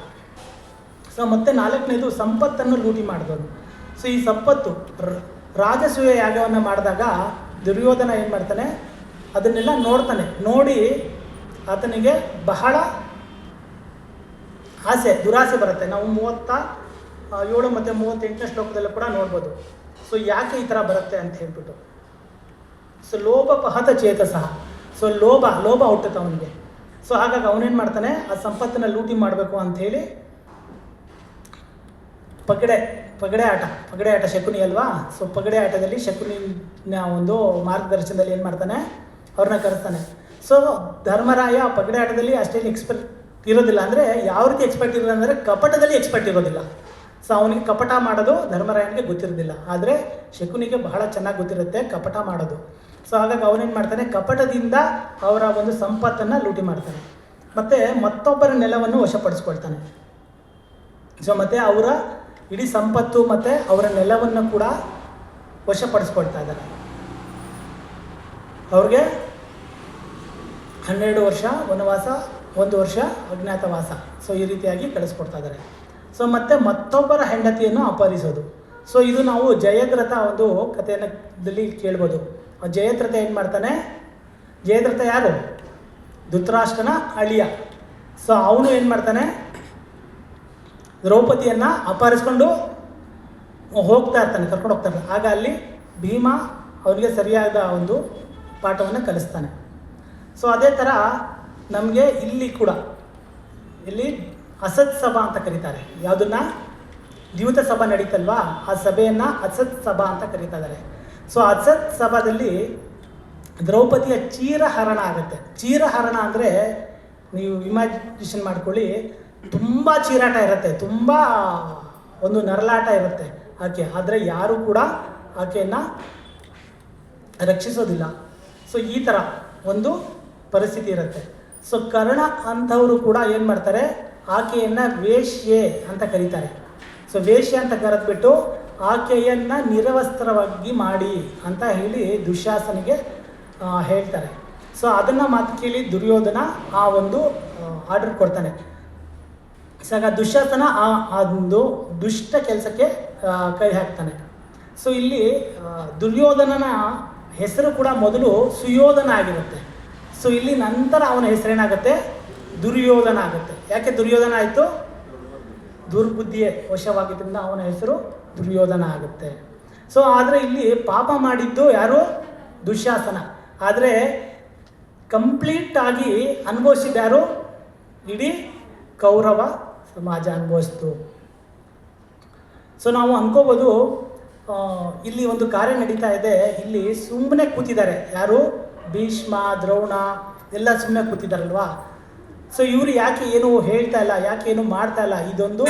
ಸೊ ಮತ್ತೆ ನಾಲ್ಕನೇದು ಸಂಪತ್ತನ್ನು ಲೂಟಿ ಮಾಡಿದವನು. ಸೊ ಈ ಸಂಪತ್ತು ರಾಜಸೂಯ ಯಾಗವನ್ನು ಮಾಡಿದಾಗ ದುರ್ಯೋಧನ ಏನು ಮಾಡ್ತಾನೆ, ಅದನ್ನೆಲ್ಲ ನೋಡ್ತಾನೆ. ನೋಡಿ ಆತನಿಗೆ ಬಹಳ ದುರಾಸೆ ಬರುತ್ತೆ. ನಾವು 37 ಮತ್ತು 38ನೇ ಶ್ಲೋಕದಲ್ಲೂ ಕೂಡ ನೋಡ್ಬೋದು. ಸೊ ಯಾಕೆ ಈ ಥರ ಬರುತ್ತೆ ಅಂತ ಹೇಳ್ಬಿಟ್ಟು, ಸೊ ಲೋಭಪಹತ ಚೇತಸಃ, ಸೊ ಲೋಭ ಹುಟ್ಟುತ್ತೆ ಅವನಿಗೆ. ಸೊ ಹಾಗಾಗಿ ಅವನೇನು ಮಾಡ್ತಾನೆ, ಆ ಸಂಪತ್ತನ್ನು ಲೂಟಿ ಮಾಡಬೇಕು ಅಂಥೇಳಿ ಪಗಡೆ ಆಟ ಶಕುನಿ ಅಲ್ವಾ. ಸೊ ಪಗಡೆ ಆಟದಲ್ಲಿ ಶಕುನಿನ ಒಂದು ಮಾರ್ಗದರ್ಶನದಲ್ಲಿ ಏನು ಮಾಡ್ತಾನೆ, ಅವ್ರನ್ನ ಕರೆಸ್ತಾನೆ. ಸೊ ಧರ್ಮರಾಯ ಪಗಡೆ ಆಟದಲ್ಲಿ ಅಷ್ಟೇನು ಎಕ್ಸ್ಪರ್ಟ್ ಇರೋದಿಲ್ಲ. ಅಂದರೆ ಯಾವ ರೀತಿ ಎಕ್ಸ್ಪರ್ಟ್ ಇರೋದು ಅಂದರೆ ಕಪಟದಲ್ಲಿ ಎಕ್ಸ್ಪರ್ಟ್ ಇರೋದಿಲ್ಲ. ಸೊ ಅವನಿಗೆ ಕಪಟ ಮಾಡೋದು ಧರ್ಮರಾಯನಿಗೆ ಗೊತ್ತಿರೋದಿಲ್ಲ, ಆದರೆ ಶಕುನಿಗೆ ಬಹಳ ಚೆನ್ನಾಗಿ ಗೊತ್ತಿರುತ್ತೆ ಕಪಟ ಮಾಡೋದು. ಸೊ ಹಾಗಾಗಿ ಅವನೇನು ಮಾಡ್ತಾನೆ, ಕಪಟದಿಂದ ಅವರ ಒಂದು ಸಂಪತ್ತನ್ನು ಲೂಟಿ ಮಾಡ್ತಾನೆ. ಮತ್ತು ಮತ್ತೊಬ್ಬರ ನೆಲವನ್ನು ವಶಪಡಿಸ್ಕೊಳ್ತಾನೆ. ಸೊ ಮತ್ತು ಅವರ ಇಡೀ ಸಂಪತ್ತು ಮತ್ತು ಅವರ ನೆಲವನ್ನು ಕೂಡ ವಶಪಡಿಸ್ಕೊಳ್ತಾ ಇದ್ದಾರೆ. ಅವ್ರಿಗೆ 12 ವರ್ಷ ವನವಾಸ, 1 ವರ್ಷ ಅಜ್ಞಾತವಾಸ. ಸೊ ಈ ರೀತಿಯಾಗಿ ಕಳಿಸ್ಕೊಡ್ತಾ ಇದ್ದಾರೆ. ಸೊ ಮತ್ತು ಮತ್ತೊಬ್ಬರ ಹೆಂಡತಿಯನ್ನು ಅಪಹರಿಸೋದು. ಸೊ ಇದು ನಾವು ಜಯದ್ರಥ ಒಂದು ಕಥೆಯಲ್ಲಿ ಕೇಳ್ಬೋದು. ಜಯದ್ರಥ ಏನು ಮಾಡ್ತಾನೆ, ಜಯದ್ರಥ ಯಾರು, ಧೃತರಾಷ್ಟ್ರನ ಅಳಿಯ. ಸೊ ಅವನು ಏನು ಮಾಡ್ತಾನೆ, ದ್ರೌಪದಿಯನ್ನು ಅಪಹರಿಸ್ಕೊಂಡು ಕರ್ಕೊಂಡು ಹೋಗ್ತಾ ಇರ್ತಾನೆ. ಆಗ ಅಲ್ಲಿ ಭೀಮ ಅವನಿಗೆ ಸರಿಯಾದ ಒಂದು ಪಾಠವನ್ನು ಕಲಿಸ್ತಾನೆ. ಸೊ ಅದೇ ಥರ ನಮಗೆ ಇಲ್ಲಿ ಕೂಡ ಇಲ್ಲಿ ಅಸತ್ ಸಭಾ ಅಂತ ಕರೀತಾರೆ. ಯಾವುದನ್ನ, ದ್ಯೂತ ಸಭಾ ನಡೀತಲ್ವಾ, ಆ ಸಭೆಯನ್ನು ಅಸತ್ ಸಭಾ ಅಂತ ಕರೀತಾ ಇದ್ದಾರೆ. ಸೊ ಅಸತ್ ಸಭಾದಲ್ಲಿ ದ್ರೌಪದಿಯ ಚೀರಹರಣ ಆಗುತ್ತೆ. ಚೀರಹರಣ ಅಂದರೆ ನೀವು ಇಮ್ಯಾಜಿನೇಷನ್ ಮಾಡ್ಕೊಳ್ಳಿ, ತುಂಬ ಚೀರಾಟ ಇರುತ್ತೆ, ತುಂಬ ಒಂದು ನರಳಾಟ ಇರುತ್ತೆ ಆಕೆ. ಆದರೆ ಯಾರೂ ಕೂಡ ಆಕೆಯನ್ನು ರಕ್ಷಿಸೋದಿಲ್ಲ. ಸೊ ಈ ಥರ ಒಂದು ಪರಿಸ್ಥಿತಿ ಇರುತ್ತೆ. ಸೊ ಕರ್ಣ ಅಂಥವರು ಕೂಡ ಏನು ಮಾಡ್ತಾರೆ, ಆಕೆಯನ್ನು ವೇಶ್ಯೆ ಅಂತ ಕರೀತಾರೆ. ಸೊ ವೇಶ್ಯ ಅಂತ ಕರೆದ್ಬಿಟ್ಟು ಆಕೆಯನ್ನು ನಿರವಸ್ತ್ರವಾಗಿ ಮಾಡಿ ಅಂತ ಹೇಳಿ ದುಶ್ಯಾಸನಿಗೆ ಹೇಳ್ತಾರೆ. ಸೊ ಅದನ್ನು ಮಾತು ಕೇಳಿ ದುರ್ಯೋಧನ ಆ ಒಂದು ಆರ್ಡರ್ ಕೊಡ್ತಾನೆ. ಸೊ ಆಗ ದುಶ್ಯಾಸನ ಆ ಒಂದು ದುಷ್ಟ ಕೆಲಸಕ್ಕೆ ಕೈ ಹಾಕ್ತಾನೆ. ಸೊ ಇಲ್ಲಿ ದುರ್ಯೋಧನನ ಹೆಸರು ಕೂಡ ಮೊದಲು ಸುಯೋಧನ ಆಗಿರುತ್ತೆ. ಸೊ ಇಲ್ಲಿ ನಂತರ ಅವನ ಹೆಸರೇನಾಗುತ್ತೆ, ದುರ್ಯೋಧನ ಆಗುತ್ತೆ. ಯಾಕೆ ದುರ್ಯೋಧನ ಆಯಿತು? ದುರ್ಬುದ್ಧಿಯೇ ವಶವಾಗಿದ್ದರಿಂದ ಅವನ ಹೆಸರು ದುರ್ಯೋಧನ ಆಗುತ್ತೆ. ಸೊ ಆದರೆ ಇಲ್ಲಿ ಪಾಪ ಮಾಡಿದ್ದು ಯಾರು? ದುಶ್ಯಾಸನ. ಆದರೆ ಕಂಪ್ಲೀಟ್ ಆಗಿ ಅನುಭವಿಸಿದ ಯಾರು? ಇಡೀ ಕೌರವ ಸಮಾಜ ಅನುಭವಿಸ್ತು. ಸೊ ನಾವು ಅನ್ಕೋಬೋದು ಇಲ್ಲಿ ಒಂದು ಕಾರ್ಯ ನಡೀತಾ ಇದೆ, ಇಲ್ಲಿ ಸುಮ್ಮನೆ ಕೂತಿದ್ದಾರೆ. ಯಾರು? ಭೀಷ್ಮ, ದ್ರೋಣ ಎಲ್ಲ ಸುಮ್ಮನೆ ಕೂತಿದ್ದಾರಲ್ವಾ. ಸೊ ಇವರು ಯಾಕೆ ಏನು ಹೇಳ್ತಾ ಇಲ್ಲ, ಯಾಕೆ ಏನು ಮಾಡ್ತಾ ಇಲ್ಲ, ಇದೊಂದು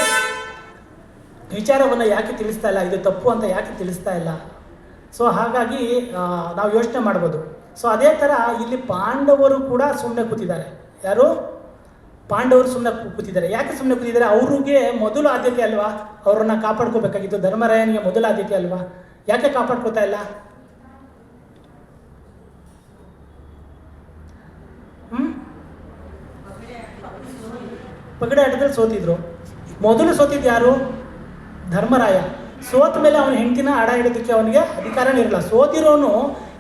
ವಿಚಾರವನ್ನು ಯಾಕೆ ತಿಳಿಸ್ತಾ ಇಲ್ಲ, ಇದು ತಪ್ಪು ಅಂತ ಯಾಕೆ ತಿಳಿಸ್ತಾ ಇಲ್ಲ? ಸೊ ಹಾಗಾಗಿ ನಾವು ಯೋಚನೆ ಮಾಡ್ಬೋದು. ಸೊ ಅದೇ ಥರ ಇಲ್ಲಿ ಪಾಂಡವರು ಕೂಡ ಸುಮ್ಮನೆ ಕೂತಿದ್ದಾರೆ. ಯಾರು? ಪಾಂಡವರು ಸುಮ್ಮನೆ ಕೂತಿದ್ದಾರೆ. ಯಾಕೆ ಸುಮ್ಮನೆ ಕೂತಿದ್ದಾರೆ? ಅವ್ರಿಗೆ ಮೊದಲು ಆದ್ಯತೆ ಅಲ್ವಾ, ಅವರನ್ನು ಕಾಪಾಡ್ಕೋಬೇಕಾಗಿತ್ತು. ಧರ್ಮರಾಯನಿಗೆ ಮೊದಲ ಆದ್ಯತೆ ಅಲ್ವಾ, ಯಾಕೆ ಕಾಪಾಡ್ಕೋತಾ ಇಲ್ಲ? ಪಗಡೆ ಆಟದಲ್ಲಿ ಸೋತಿದ್ರು. ಮೊದಲು ಸೋತಿದ್ದು ಯಾರು? ಧರ್ಮರಾಯ. ಸೋತ ಮೇಲೆ ಅವನ ಹೆಂಡತಿನ ಆಡ ಹಿಡೋದಕ್ಕೆ ಅವನಿಗೆ ಅಧಿಕಾರನೇ ಇರಲ್ಲ. ಸೋತಿರೋನು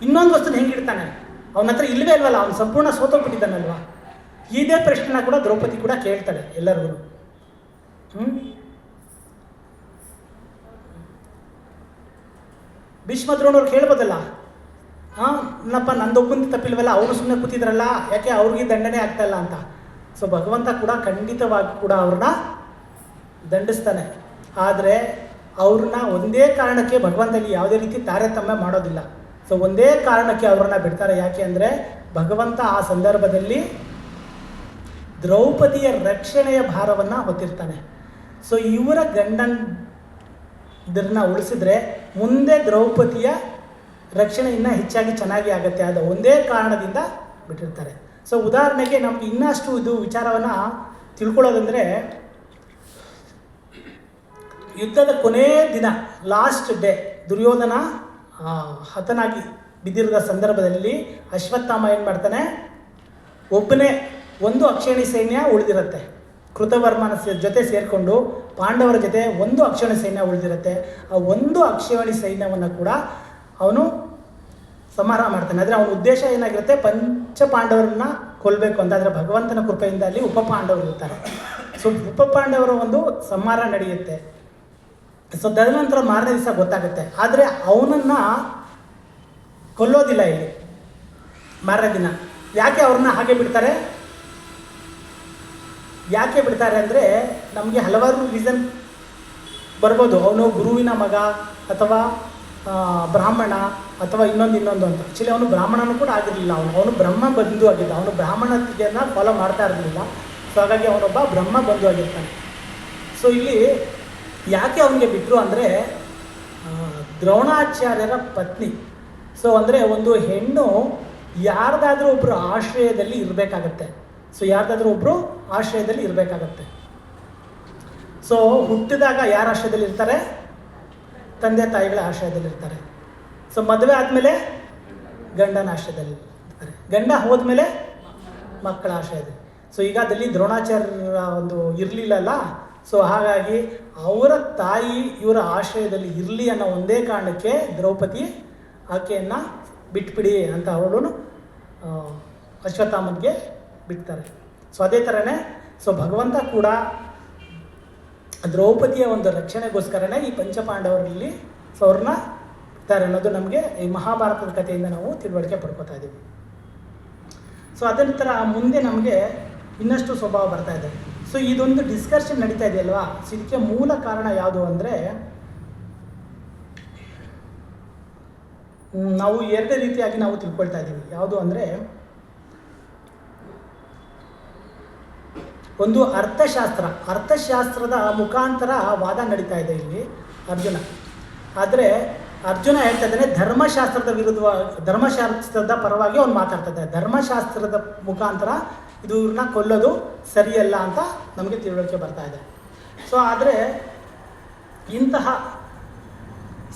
ಇನ್ನೊಂದು ವಸ್ತುನ ಹೆಂಗಿಡ್ತಾನೆ? ಅವನ ಹತ್ರ ಇಲ್ಲವೇ ಇಲ್ವಲ್ಲ, ಅವನು ಸಂಪೂರ್ಣ ಸೋತೋಗ್ಬಿಟ್ಟಿದ್ದಾನಲ್ವಾ. ಇದೇ ಪ್ರಶ್ನೆನ ಕೂಡ ದ್ರೌಪದಿ ಕೂಡ ಕೇಳ್ತಾಳೆ ಎಲ್ಲರಿಗೂ. ಭೀಷ್ಮ ದ್ರೋಣವ್ರು ಕೇಳ್ಬೋದಲ್ಲ, ನನ್ನಪ್ಪ ನಂದೊಬ್ಬಂತ ತಪ್ಪಿಲ್ವಲ್ಲ, ಅವರು ಸುಮ್ಮನೆ ಕೂತಿದ್ರಲ್ಲ, ಯಾಕೆ ಅವ್ರಿಗೆ ದಂಡನೆ ಆಗ್ತಾ ಇಲ್ಲ ಅಂತ. ಸೊ ಭಗವಂತ ಕೂಡ ಖಂಡಿತವಾಗಿ ಕೂಡ ಅವ್ರನ್ನ ದಂಡಿಸ್ತಾನೆ. ಆದರೆ ಅವ್ರನ್ನ ಒಂದೇ ಕಾರಣಕ್ಕೆ ಭಗವಂತಲ್ಲಿ ಯಾವುದೇ ರೀತಿ ತಾರತಮ್ಯ ಮಾಡೋದಿಲ್ಲ. ಸೊ ಒಂದೇ ಕಾರಣಕ್ಕೆ ಅವ್ರನ್ನ ಬಿಡ್ತಾರೆ. ಯಾಕೆ ಅಂದರೆ ಭಗವಂತ ಆ ಸಂದರ್ಭದಲ್ಲಿ ದ್ರೌಪದಿಯ ರಕ್ಷಣೆಯ ಭಾರವನ್ನು ಹೊತ್ತಿರ್ತಾನೆ. ಸೊ ಇವರ ಗಂಡನ ಉಳಿಸಿದ್ರೆ ಮುಂದೆ ದ್ರೌಪದಿಯ ರಕ್ಷಣೆ ಇನ್ನೂ ಹೆಚ್ಚಾಗಿ ಚೆನ್ನಾಗಿ ಆಗುತ್ತೆ. ಆದ ಒಂದೇ ಕಾರಣದಿಂದ ಬಿಟ್ಟಿರ್ತಾರೆ. ಸೊ ಉದಾಹರಣೆಗೆ ನಮ್ಗೆ ಇನ್ನಷ್ಟು ಇದು ವಿಚಾರವನ್ನು ತಿಳ್ಕೊಳ್ಳೋದಂದರೆ, ಯುದ್ಧದ ಕೊನೆಯ ದಿನ ಲಾಸ್ಟ್ ಡೇ ದುರ್ಯೋಧನ ಹತನಾಗಿ ಬಿದ್ದಿರದ ಸಂದರ್ಭದಲ್ಲಿ ಅಶ್ವತ್ಥಾಮ ಏನು ಮಾಡ್ತಾನೆ, ಒಬ್ಬನೇ ಒಂದು ಅಕ್ಷೇಣಿ ಸೈನ್ಯ ಉಳಿದಿರುತ್ತೆ. ಕೃತವರ್ಮನ ಜೊತೆ ಸೇರಿಕೊಂಡು ಪಾಂಡವರ ಜೊತೆ ಒಂದು ಅಕ್ಷೇಣಿ ಸೈನ್ಯ ಉಳಿದಿರುತ್ತೆ. ಆ ಒಂದು ಅಕ್ಷೇಣಿ ಸೈನ್ಯವನ್ನು ಕೂಡ ಅವನು ಸಂಹಾರ ಮಾಡ್ತಾನೆ. ಆದರೆ ಅವನ ಉದ್ದೇಶ ಏನಾಗಿರುತ್ತೆ, ಪಂಚ ಪಾಂಡವರನ್ನ ಕೊಲ್ಲಬೇಕು ಅಂತ. ಆದರೆ ಭಗವಂತನ ಕೃಪೆಯಿಂದ ಅಲ್ಲಿ ಉಪ ಪಾಂಡವರು ಇರ್ತಾರೆ. ಸೊ ಉಪ ಪಾಂಡವರ ಒಂದು ಸಂಹಾರ ನಡೆಯುತ್ತೆ. ಸೊ ತದನಂತರ ಮಾರನೇ ದಿವಸ ಗೊತ್ತಾಗುತ್ತೆ. ಆದರೆ ಅವನನ್ನು ಕೊಲ್ಲೋದಿಲ್ಲ ಇಲ್ಲಿ ಮಾರನೇ ದಿನ. ಯಾಕೆ ಅವ್ರನ್ನ ಹಾಗೆ ಬಿಡ್ತಾರೆ? ಯಾಕೆ ಬಿಡ್ತಾರೆ ಅಂದರೆ ನಮಗೆ ಹಲವಾರು ರೀಸನ್ ಬರ್ಬೋದು. ಅವನು ಗುರುವಿನ ಮಗ ಅಥವಾ ಬ್ರಾಹ್ಮಣ ಅಥವಾ ಇನ್ನೊಂದು ಅಂತ. ಆ್ಯಕ್ಚುಲಿ ಅವನು ಬ್ರಾಹ್ಮಣನೂ ಕೂಡ ಆಗಿರಲಿಲ್ಲ. ಅವನು ಬ್ರಹ್ಮ ಬಂಧು ಆಗಿದ್ದ. ಅವನು ಬ್ರಾಹ್ಮಣತೆಯನ್ನು ಫಾಲೋ ಮಾಡ್ತಾ ಇರಲಿಲ್ಲ. ಸೊ ಹಾಗಾಗಿ ಅವನೊಬ್ಬ ಬ್ರಹ್ಮ ಬಂಧು ಆಗಿರ್ತಾನೆ. ಸೊ ಇಲ್ಲಿ ಯಾಕೆ ಅವನಿಗೆ ಬಿಟ್ಟರು ಅಂದರೆ ದ್ರೋಣಾಚಾರ್ಯರ ಪತ್ನಿ. ಸೊ ಅಂದರೆ ಒಂದು ಹೆಣ್ಣು ಯಾರ್ದಾದ್ರೂ ಒಬ್ಬರು ಆಶ್ರಯದಲ್ಲಿ ಇರಬೇಕಾಗತ್ತೆ. ಸೊ ಯಾರ್ದಾದ್ರೂ ಒಬ್ಬರು ಆಶ್ರಯದಲ್ಲಿ ಇರಬೇಕಾಗತ್ತೆ. ಸೊ ಹುಟ್ಟಿದಾಗ ಯಾರ ಆಶ್ರಯದಲ್ಲಿ ಇರ್ತಾರೆ? ತಂದೆ ತಾಯಿಗಳ ಆಶ್ರಯದಲ್ಲಿರ್ತಾರೆ. ಸೊ ಮದುವೆ ಆದಮೇಲೆ ಗಂಡನ ಆಶ್ರಯದಲ್ಲಿ ಇರ್ತಾರೆ. ಗಂಡ ಹೋದ್ಮೇಲೆ ಮಕ್ಕಳ ಆಶ್ರಯದಲ್ಲಿ. ಸೊ ಈಗ ಅದಲ್ಲಿ ದ್ರೋಣಾಚಾರ್ಯರ ಒಂದು ಇರಲಿಲ್ಲಲ್ಲ. ಸೊ ಹಾಗಾಗಿ ಅವರ ತಾಯಿ ಇವರ ಆಶ್ರಯದಲ್ಲಿ ಇರಲಿ ಅನ್ನೋ ಒಂದೇ ಕಾರಣಕ್ಕೆ ದ್ರೌಪದಿ ಆಕೆಯನ್ನು ಬಿಟ್ಬಿಡಿ ಅಂತ ಅವಳು ಅಶ್ವತ್ಥಾಮನಿಗೆ ಬಿಡ್ತಾರೆ. ಸೊ ಅದೇ ಥರನೇ ಸೊ ಭಗವಂತ ಕೂಡ ದ್ರೌಪದಿಯ ಒಂದು ರಕ್ಷಣೆಗೋಸ್ಕರನೇ ಈ ಪಂಚಪಾಂಡವರಲ್ಲಿ ಸೊ ಅವ್ರನ್ನ ಬಿಡ್ತಾರೆ ಅನ್ನೋದು ನಮಗೆ ಈ ಮಹಾಭಾರತದ ಕಥೆಯಿಂದ ನಾವು ತಿಳುವಳಿಕೆ ಪಡ್ಕೋತಾ ಇದ್ದೀವಿ. ಸೊ ಅದೇ ಥರ ಮುಂದೆ ನಮಗೆ ಇನ್ನಷ್ಟು ಸ್ವಭಾವ ಬರ್ತಾ ಇದೆ. ಸೊ ಇದೊಂದು ಡಿಸ್ಕಷನ್ ನಡೀತಾ ಇದೆಯಲ್ವಾ. ಸೊ ಇದಕ್ಕೆ ಮೂಲ ಕಾರಣ ಯಾವುದು ಅಂದರೆ ನಾವು ಎರಡೇ ರೀತಿಯಾಗಿ ನಾವು ತಿಳ್ಕೊಳ್ತಾ ಇದ್ದೀವಿ. ಯಾವುದು ಅಂದರೆ ಒಂದು ಅರ್ಥಶಾಸ್ತ್ರದ ಮುಖಾಂತರ ವಾದ ನಡೀತಾ ಇದೆ ಇಲ್ಲಿ ಅರ್ಜುನ. ಆದರೆ ಅರ್ಜುನ ಹೇಳ್ತಾ ಇದ್ದಾನೆ ಧರ್ಮಶಾಸ್ತ್ರದ ಪರವಾಗಿ ಅವ್ನು ಮಾತಾಡ್ತಾ ಇದ್ದಾನೆ. ಧರ್ಮಶಾಸ್ತ್ರದ ಮುಖಾಂತರ ಇವ್ರನ್ನ ಕೊಲ್ಲೋದು ಸರಿಯಲ್ಲ ಅಂತ ನಮಗೆ ತಿಳುವಳಿಕೆ ಬರ್ತಾ ಇದೆ. ಸೊ ಆದರೆ ಇಂತಹ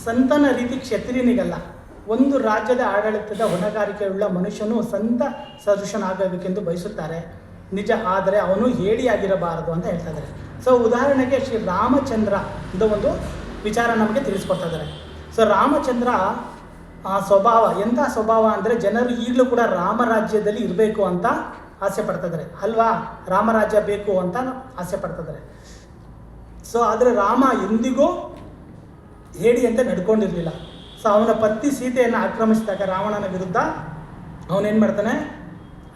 ಸಂತನ ರೀತಿ ಕ್ಷತ್ರಿಯನಿಗಲ್ಲ. ಒಂದು ರಾಜ್ಯದ ಆಡಳಿತದ ಹೊಣೆಗಾರಿಕೆಯುಳ್ಳ ಮನುಷ್ಯನು ಸಂತ ಸದೃಶನಾಗಬೇಕೆಂದು ಬಯಸುತ್ತಾರೆ ನಿಜ, ಆದರೆ ಅವನು ಹೇಡಿಯಾಗಿರಬಾರದು ಅಂತ ಹೇಳ್ತಾ ಇದ್ದಾರೆ. ಸೊ ಉದಾಹರಣೆಗೆ ಶ್ರೀ ರಾಮಚಂದ್ರ ಅಂತ ಒಂದು ವಿಚಾರ ನಮಗೆ ತಿಳಿಸ್ಕೊಡ್ತಾ ಇದ್ದಾರೆ. ಸೊ ರಾಮಚಂದ್ರ ಆ ಸ್ವಭಾವ ಎಂಥ ಸ್ವಭಾವ ಅಂದರೆ ಜನರು ಈಗಲೂ ಕೂಡ ರಾಮರಾಜ್ಯದಲ್ಲಿ ಇರಬೇಕು ಅಂತ ಆಸೆ ಪಡ್ತಿದ್ದಾರೆ ಅಲ್ವಾ, ರಾಮರಾಜ್ಯ ಬೇಕು ಅಂತ ಆಸೆ ಪಡ್ತಿದ್ದಾರೆ. ಸೊ ಆದರೆ ರಾಮ ಎಂದಿಗೂ ಹೇಡಿಯಂತೆ ನಡ್ಕೊಂಡಿರಲಿಲ್ಲ. ಸೊ ಅವನ ಪತ್ನಿ ಸೀತೆಯನ್ನು ಆಕ್ರಮಿಸಿದಾಗ ರಾವಣನ ವಿರುದ್ಧ ಅವನೇನು ಮಾಡ್ತಾನೆ,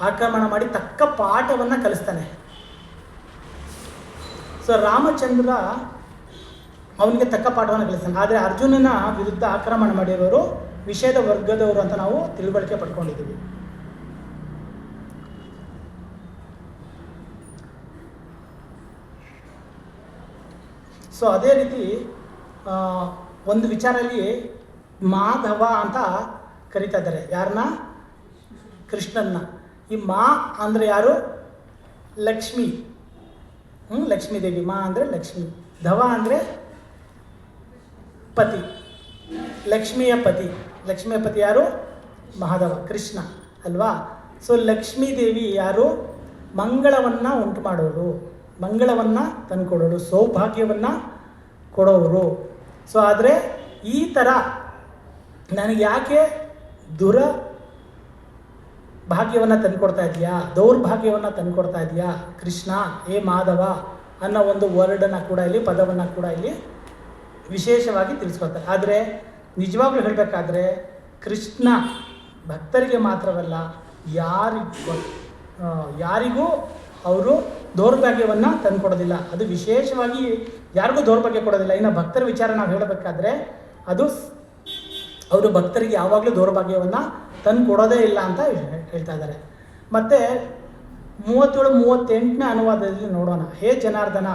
ಆಕ್ರಮಣ ಮಾಡಿ ತಕ್ಕ ಪಾಠವನ್ನು ಕಲಿಸ್ತಾನೆ. ಸೊ ರಾಮಚಂದ್ರ ಅವನಿಗೆ ತಕ್ಕ ಪಾಠವನ್ನು ಕಲಿಸ್ತಾನೆ. ಆದರೆ ಅರ್ಜುನನ ವಿರುದ್ಧ ಆಕ್ರಮಣ ಮಾಡಿರೋರು ವಿಷಯದ ವರ್ಗದವರು ಅಂತ ನಾವು ತಿಳುವಳಿಕೆ ಪಡ್ಕೊಂಡಿದ್ದೀವಿ. ಸೊ ಅದೇ ರೀತಿ ಒಂದು ವಿಚಾರಲ್ಲಿ ಮಾಧವ ಅಂತ ಕರೀತಾ ಇದ್ದಾರೆ. ಯಾರನ್ನ? ಕೃಷ್ಣನ್ನ. ಈ ಮಾ ಅಂದರೆ ಯಾರು? ಲಕ್ಷ್ಮಿ. ಲಕ್ಷ್ಮೀ ದೇವಿ. ಮಾ ಅಂದರೆ ಲಕ್ಷ್ಮಿ. ಧವ ಅಂದರೆ ಪತಿ, ಲಕ್ಷ್ಮಿಯ ಪತಿ. ಲಕ್ಷ್ಮಿಯ ಪತಿ ಯಾರು? ಮಹಾದೇವ, ಕೃಷ್ಣ ಅಲ್ವಾ. ಸೊ ಲಕ್ಷ್ಮೀ ದೇವಿ ಯಾರು? ಮಂಗಳವನ್ನು ಉಂಟು ಮಾಡೋರು, ಮಂಗಳವನ್ನು ತಂದುಕೊಡೋರು, ಸೌಭಾಗ್ಯವನ್ನು ಕೊಡೋರು. ಸೊ ಆದರೆ ಈ ಥರ ನನಗೆ ಯಾಕೆ ಭಾಗ್ಯವನ್ನು ತಂದುಕೊಡ್ತಾ ಇದೆಯಾ, ದೌರ್ಭಾಗ್ಯವನ್ನು ತಂದುಕೊಡ್ತಾ ಇದೆಯಾ ಕೃಷ್ಣ, ಏ ಮಾಧವ ಅನ್ನೋ ಒಂದು ವರ್ಡನ್ನು ಕೂಡ ಇಲ್ಲಿ, ಪದವನ್ನು ಕೂಡ ಇಲ್ಲಿ ವಿಶೇಷವಾಗಿ ತಿಳಿಸ್ಕೊಳ್ತಾರೆ. ಆದರೆ ನಿಜವಾಗ್ಲೂ ಹೇಳಬೇಕಾದ್ರೆ ಕೃಷ್ಣ ಭಕ್ತರಿಗೆ ಮಾತ್ರವಲ್ಲ, ಯಾರಿಗೂ ಅವರು ದೌರ್ಭಾಗ್ಯವನ್ನು ತಂದುಕೊಡೋದಿಲ್ಲ. ಅದು ವಿಶೇಷವಾಗಿ ಯಾರಿಗೂ ದೌರ್ಭಾಗ್ಯ ಕೊಡೋದಿಲ್ಲ. ಇನ್ನು ಭಕ್ತರ ವಿಚಾರ ನಾವು ಹೇಳಬೇಕಾದ್ರೆ ಅದು ಅವರು ಭಕ್ತರಿಗೆ ಯಾವಾಗಲೂ ದೌರ್ಭಾಗ್ಯವನ್ನು ತಂದು ಕೊಡೋದೇ ಇಲ್ಲ ಅಂತ ಹೇಳ್ತಾ ಇದ್ದಾರೆ. ಮತ್ತು 37-38ನೇ ಅನುವಾದದಲ್ಲಿ ನೋಡೋಣ. ಹೇ ಜನಾರ್ದನ,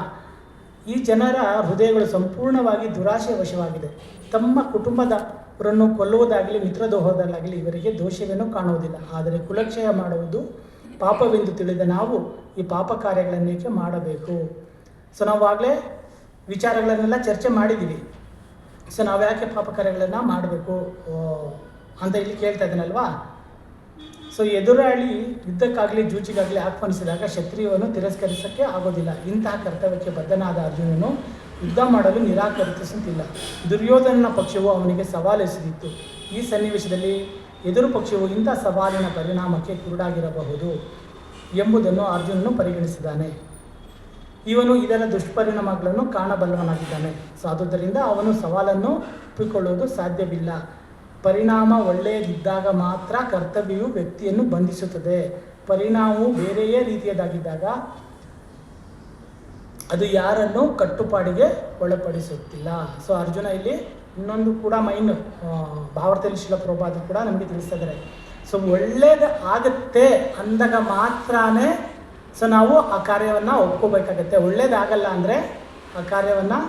ಈ ಜನರ ಹೃದಯಗಳು ಸಂಪೂರ್ಣವಾಗಿ ದುರಾಶೆಯ ವಶವಾಗಿದೆ. ತಮ್ಮ ಕುಟುಂಬದವರನ್ನು ಕೊಲ್ಲುವುದಾಗಲಿ ಮಿತ್ರದೋಹದಲ್ಲಾಗಲಿ ಇವರಿಗೆ ದೋಷವೇನೂ ಕಾಣುವುದಿಲ್ಲ. ಆದರೆ ಕುಲಕ್ಷಯ ಮಾಡುವುದು ಪಾಪವೆಂದು ತಿಳಿದ ನಾವು ಈ ಪಾಪ ಕಾರ್ಯಗಳನ್ನೇಕೆ ಮಾಡಬೇಕು? ಸೊ ನಾವು ಆಗಲೇ ವಿಚಾರಗಳನ್ನೆಲ್ಲ ಚರ್ಚೆ ಮಾಡಿದ್ದೀವಿ. ಸೊ ನಾವು ಯಾಕೆ ಪಾಪ ಕಾರ್ಯಗಳನ್ನು ಮಾಡಬೇಕು ಅಂತ ಇಲ್ಲಿ ಕೇಳ್ತಾ ಇದ್ದೀನಲ್ವಾ. ಸೊ ಎದುರಾಳಿ ಯುದ್ಧಕ್ಕಾಗಲಿ ಜೂಜಿಗಾಗಲಿ ಆಹ್ವಾನಿಸಿದಾಗ ಕ್ಷತ್ರಿಯವನ್ನು ತಿರಸ್ಕರಿಸೋಕ್ಕೆ ಆಗೋದಿಲ್ಲ. ಇಂತಹ ಕರ್ತವ್ಯಕ್ಕೆ ಬದ್ಧನಾದ ಅರ್ಜುನನು ಯುದ್ಧ ಮಾಡಲು ನಿರಾಕರಿಸುತ್ತಿಲ್ಲ. ದುರ್ಯೋಧನನ ಪಕ್ಷವು ಅವನಿಗೆ ಸವಾಲೆಸೆದಿತ್ತು. ಈ ಸನ್ನಿವೇಶದಲ್ಲಿ ಎದುರು ಪಕ್ಷವು ಇಂಥ ಸವಾಲಿನ ಪರಿಣಾಮಕ್ಕೆ ಕುರುಡಾಗಿರಬಹುದು ಎಂಬುದನ್ನು ಅರ್ಜುನನು ಪರಿಗಣಿಸಿದ್ದಾನೆ. ಇವನು ಇದರ ದುಷ್ಪರಿಣಾಮಗಳನ್ನು ಕಾಣಬಲ್ಲವನಾಗಿದ್ದಾನೆ. ಸೊ ಆದುದರಿಂದ ಅವನು ಸವಾಲನ್ನು ಒಪ್ಪಿಕೊಳ್ಳುವುದು ಸಾಧ್ಯವಿಲ್ಲ. ಪರಿಣಾಮ ಒಳ್ಳೆಯದಿದ್ದಾಗ ಮಾತ್ರ ಕರ್ತವ್ಯವು ವ್ಯಕ್ತಿಯನ್ನು ಬಂಧಿಸುತ್ತದೆ. ಪರಿಣಾಮವು ಬೇರೆಯೇ ರೀತಿಯದಾಗಿದ್ದಾಗ ಅದು ಯಾರನ್ನು ಕಟ್ಟುಪಾಡಿಗೆ ಒಳಪಡಿಸುತ್ತಿಲ್ಲ. ಸೊ ಅರ್ಜುನ ಇಲ್ಲಿ ಇನ್ನೊಂದು ಕೂಡ ಮೈನ್ ಭಾರತದಲ್ಲಿ ಶಿಲ ಪ್ರಭಾದ ಕೂಡ ನಮಗೆ ತಿಳಿಸ್ತಾ ಇದ್ದಾರೆ. ಸೊ ಒಳ್ಳೇದು ಆಗುತ್ತೆ ಅಂದಾಗ ಮಾತ್ರನೇ ಸೊ ನಾವು ಆ ಕಾರ್ಯವನ್ನು ಒಪ್ಕೋಬೇಕಾಗತ್ತೆ. ಒಳ್ಳೇದಾಗಲ್ಲ ಅಂದರೆ ಆ ಕಾರ್ಯವನ್ನು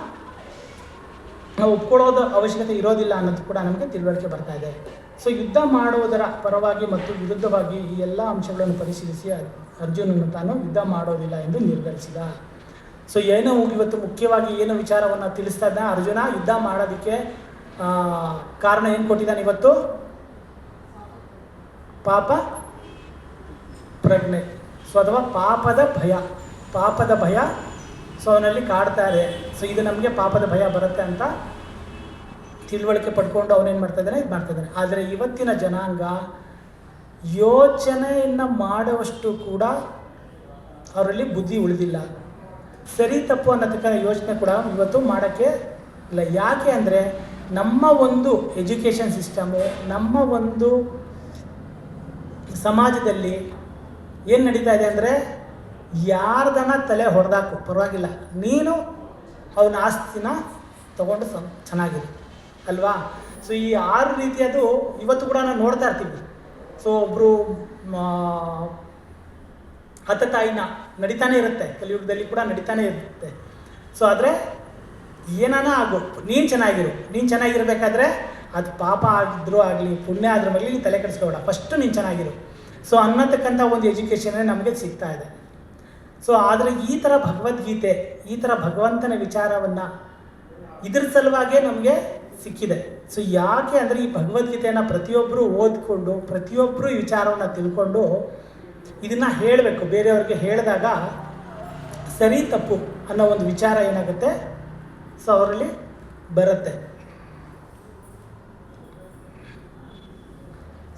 ನಾವು ಒಪ್ಕೊಳ್ಳೋದು ಅವಶ್ಯಕತೆ ಇರೋದಿಲ್ಲ ಅನ್ನೋದು ಕೂಡ ನಮಗೆ ತಿಳುವಳಿಕೆ ಬರ್ತಾ ಇದೆ. ಸೊ ಯುದ್ಧ ಮಾಡುವುದರ ಪರವಾಗಿ ಮತ್ತು ವಿರುದ್ಧವಾಗಿ ಈ ಎಲ್ಲ ಅಂಶಗಳನ್ನು ಪರಿಶೀಲಿಸಿ ಅರ್ಜುನನು ತಾನು ಯುದ್ಧ ಮಾಡೋದಿಲ್ಲ ಎಂದು ನಿರ್ಧರಿಸಿದ. ಸೊ ಏನೋ ಇವತ್ತು ಮುಖ್ಯವಾಗಿ ಏನು ವಿಚಾರವನ್ನು ತಿಳಿಸ್ತಾ ಇದ್ದ ಅರ್ಜುನ ಯುದ್ಧ ಮಾಡೋದಕ್ಕೆ ಕಾರಣ ಏನು ಕೊಟ್ಟಿದ್ದಾನೆ ಇವತ್ತು? ಪಾಪ ಪ್ರಜ್ಞೆ. ಸೊ ಅಥವಾ ಪಾಪದ ಭಯ ಸೊ ಅವನಲ್ಲಿ ಕಾಡ್ತಾ ಇದೆ. ಸೊ ಇದು ನಮಗೆ ಪಾಪದ ಭಯ ಬರುತ್ತೆ ಅಂತ ತಿಳುವಳಿಕೆ ಪಡ್ಕೊಂಡು ಅವನೇನು ಮಾಡ್ತಾ ಇದ್ದಾನೆ. ಆದರೆ ಇವತ್ತಿನ ಜನಾಂಗ ಯೋಚನೆಯನ್ನು ಮಾಡುವಷ್ಟು ಕೂಡ ಅವರಲ್ಲಿ ಬುದ್ಧಿ ಉಳಿದಿಲ್ಲ. ಸರಿ ತಪ್ಪು ಅನ್ನೋದಕ್ಕೆ ಯೋಚನೆ ಕೂಡ ಇವತ್ತು ಮಾಡೋಕ್ಕೆ ಇಲ್ಲ. ಯಾಕೆ ಅಂದರೆ ನಮ್ಮ ಒಂದು ಎಜುಕೇಷನ್ ಸಿಸ್ಟಮು, ನಮ್ಮ ಒಂದು ಸಮಾಜದಲ್ಲಿ ಏನು ನಡೀತಾ ಇದೆ ಅಂದರೆ ಯಾರ್ದನ ತಲೆ ಹೊಡೆದಾಕು ಪರವಾಗಿಲ್ಲ, ನೀನು ಅವನ ಆಸ್ತಿನ ತೊಗೊಂಡು ಚೆನ್ನಾಗಿದೆ ಅಲ್ವಾ. ಸೊ ಈ 6 ರೀತಿಯದು ಇವತ್ತು ಕೂಡ ನಾವು ನೋಡ್ತಾ ಇರ್ತೀವಿ. ಸೊ ಒಬ್ಬರು ಹತತಾಯಿನ ನಡೀತಾನೆ ಇರುತ್ತೆ, ಕಲಿಯುಗದಲ್ಲಿ ಕೂಡ ನಡೀತಾನೆ ಇರುತ್ತೆ. ಸೊ ಆದರೆ ಏನಾನ ಆಗು, ನೀನು ಚೆನ್ನಾಗಿರಬೇಕಾದ್ರೆ ಅದು ಪಾಪ ಆಗಿದ್ರೂ ಆಗಲಿ ಪುಣ್ಯ ಆದ್ರ ಮೇಲೆ ನೀನು ತಲೆ ಕೆಡಿಸ್ಕೋಬೇಡ, ಫಸ್ಟು ನೀನು ಚೆನ್ನಾಗಿರು. ಸೊ ಅನ್ನತಕ್ಕಂಥ ಒಂದು ಎಜುಕೇಷನ್ನೇ ನಮಗೆ ಸಿಗ್ತಾ ಇದೆ. ಸೊ ಆದರೆ ಈ ಥರ ಭಗವದ್ಗೀತೆ, ಈ ಥರ ಭಗವಂತನ ವಿಚಾರವನ್ನು ಇದ್ರ ಸಲುವಾಗೇ ನಮಗೆ ಸಿಕ್ಕಿದೆ. ಸೊ ಯಾಕೆ ಅಂದರೆ ಈ ಭಗವದ್ಗೀತೆಯನ್ನು ಪ್ರತಿಯೊಬ್ಬರು ಓದ್ಕೊಂಡು ಪ್ರತಿಯೊಬ್ಬರು ಈ ವಿಚಾರವನ್ನು ತಿಳ್ಕೊಂಡು ಇದನ್ನು ಹೇಳಬೇಕು. ಬೇರೆಯವ್ರಿಗೆ ಹೇಳಿದಾಗ ಸರಿ ತಪ್ಪು ಅನ್ನೋ ಒಂದು ವಿಚಾರ ಏನಾಗುತ್ತೆ, ಸೊ ಅವರಲ್ಲಿ ಬರುತ್ತೆ.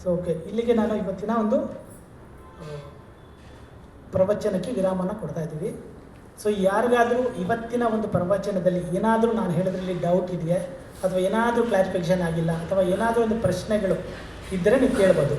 ಸೊ ಓಕೆ, ಇಲ್ಲಿಗೆ ನಾನು ಇವತ್ತಿನ ಒಂದು ಪ್ರವಚನಕ್ಕೆ ವಿರಾಮನ ಕೊಡ್ತಾ ಇದ್ದೀವಿ. ಸೊ ಯಾರಿಗಾದರೂ ಇವತ್ತಿನ ಒಂದು ಪ್ರವಚನದಲ್ಲಿ ಏನಾದರೂ ನಾನು ಹೇಳೋದ್ರಲ್ಲಿ ಡೌಟ್ ಇದೆಯಾ ಅಥವಾ ಏನಾದರೂ ಕ್ಲಾರಿಫಿಕೇಷನ್ ಆಗಿಲ್ಲ ಅಥವಾ ಏನಾದರೂ ಒಂದು ಪ್ರಶ್ನೆಗಳು ಇದ್ದರೆ ನೀವು ಕೇಳ್ಬೋದು.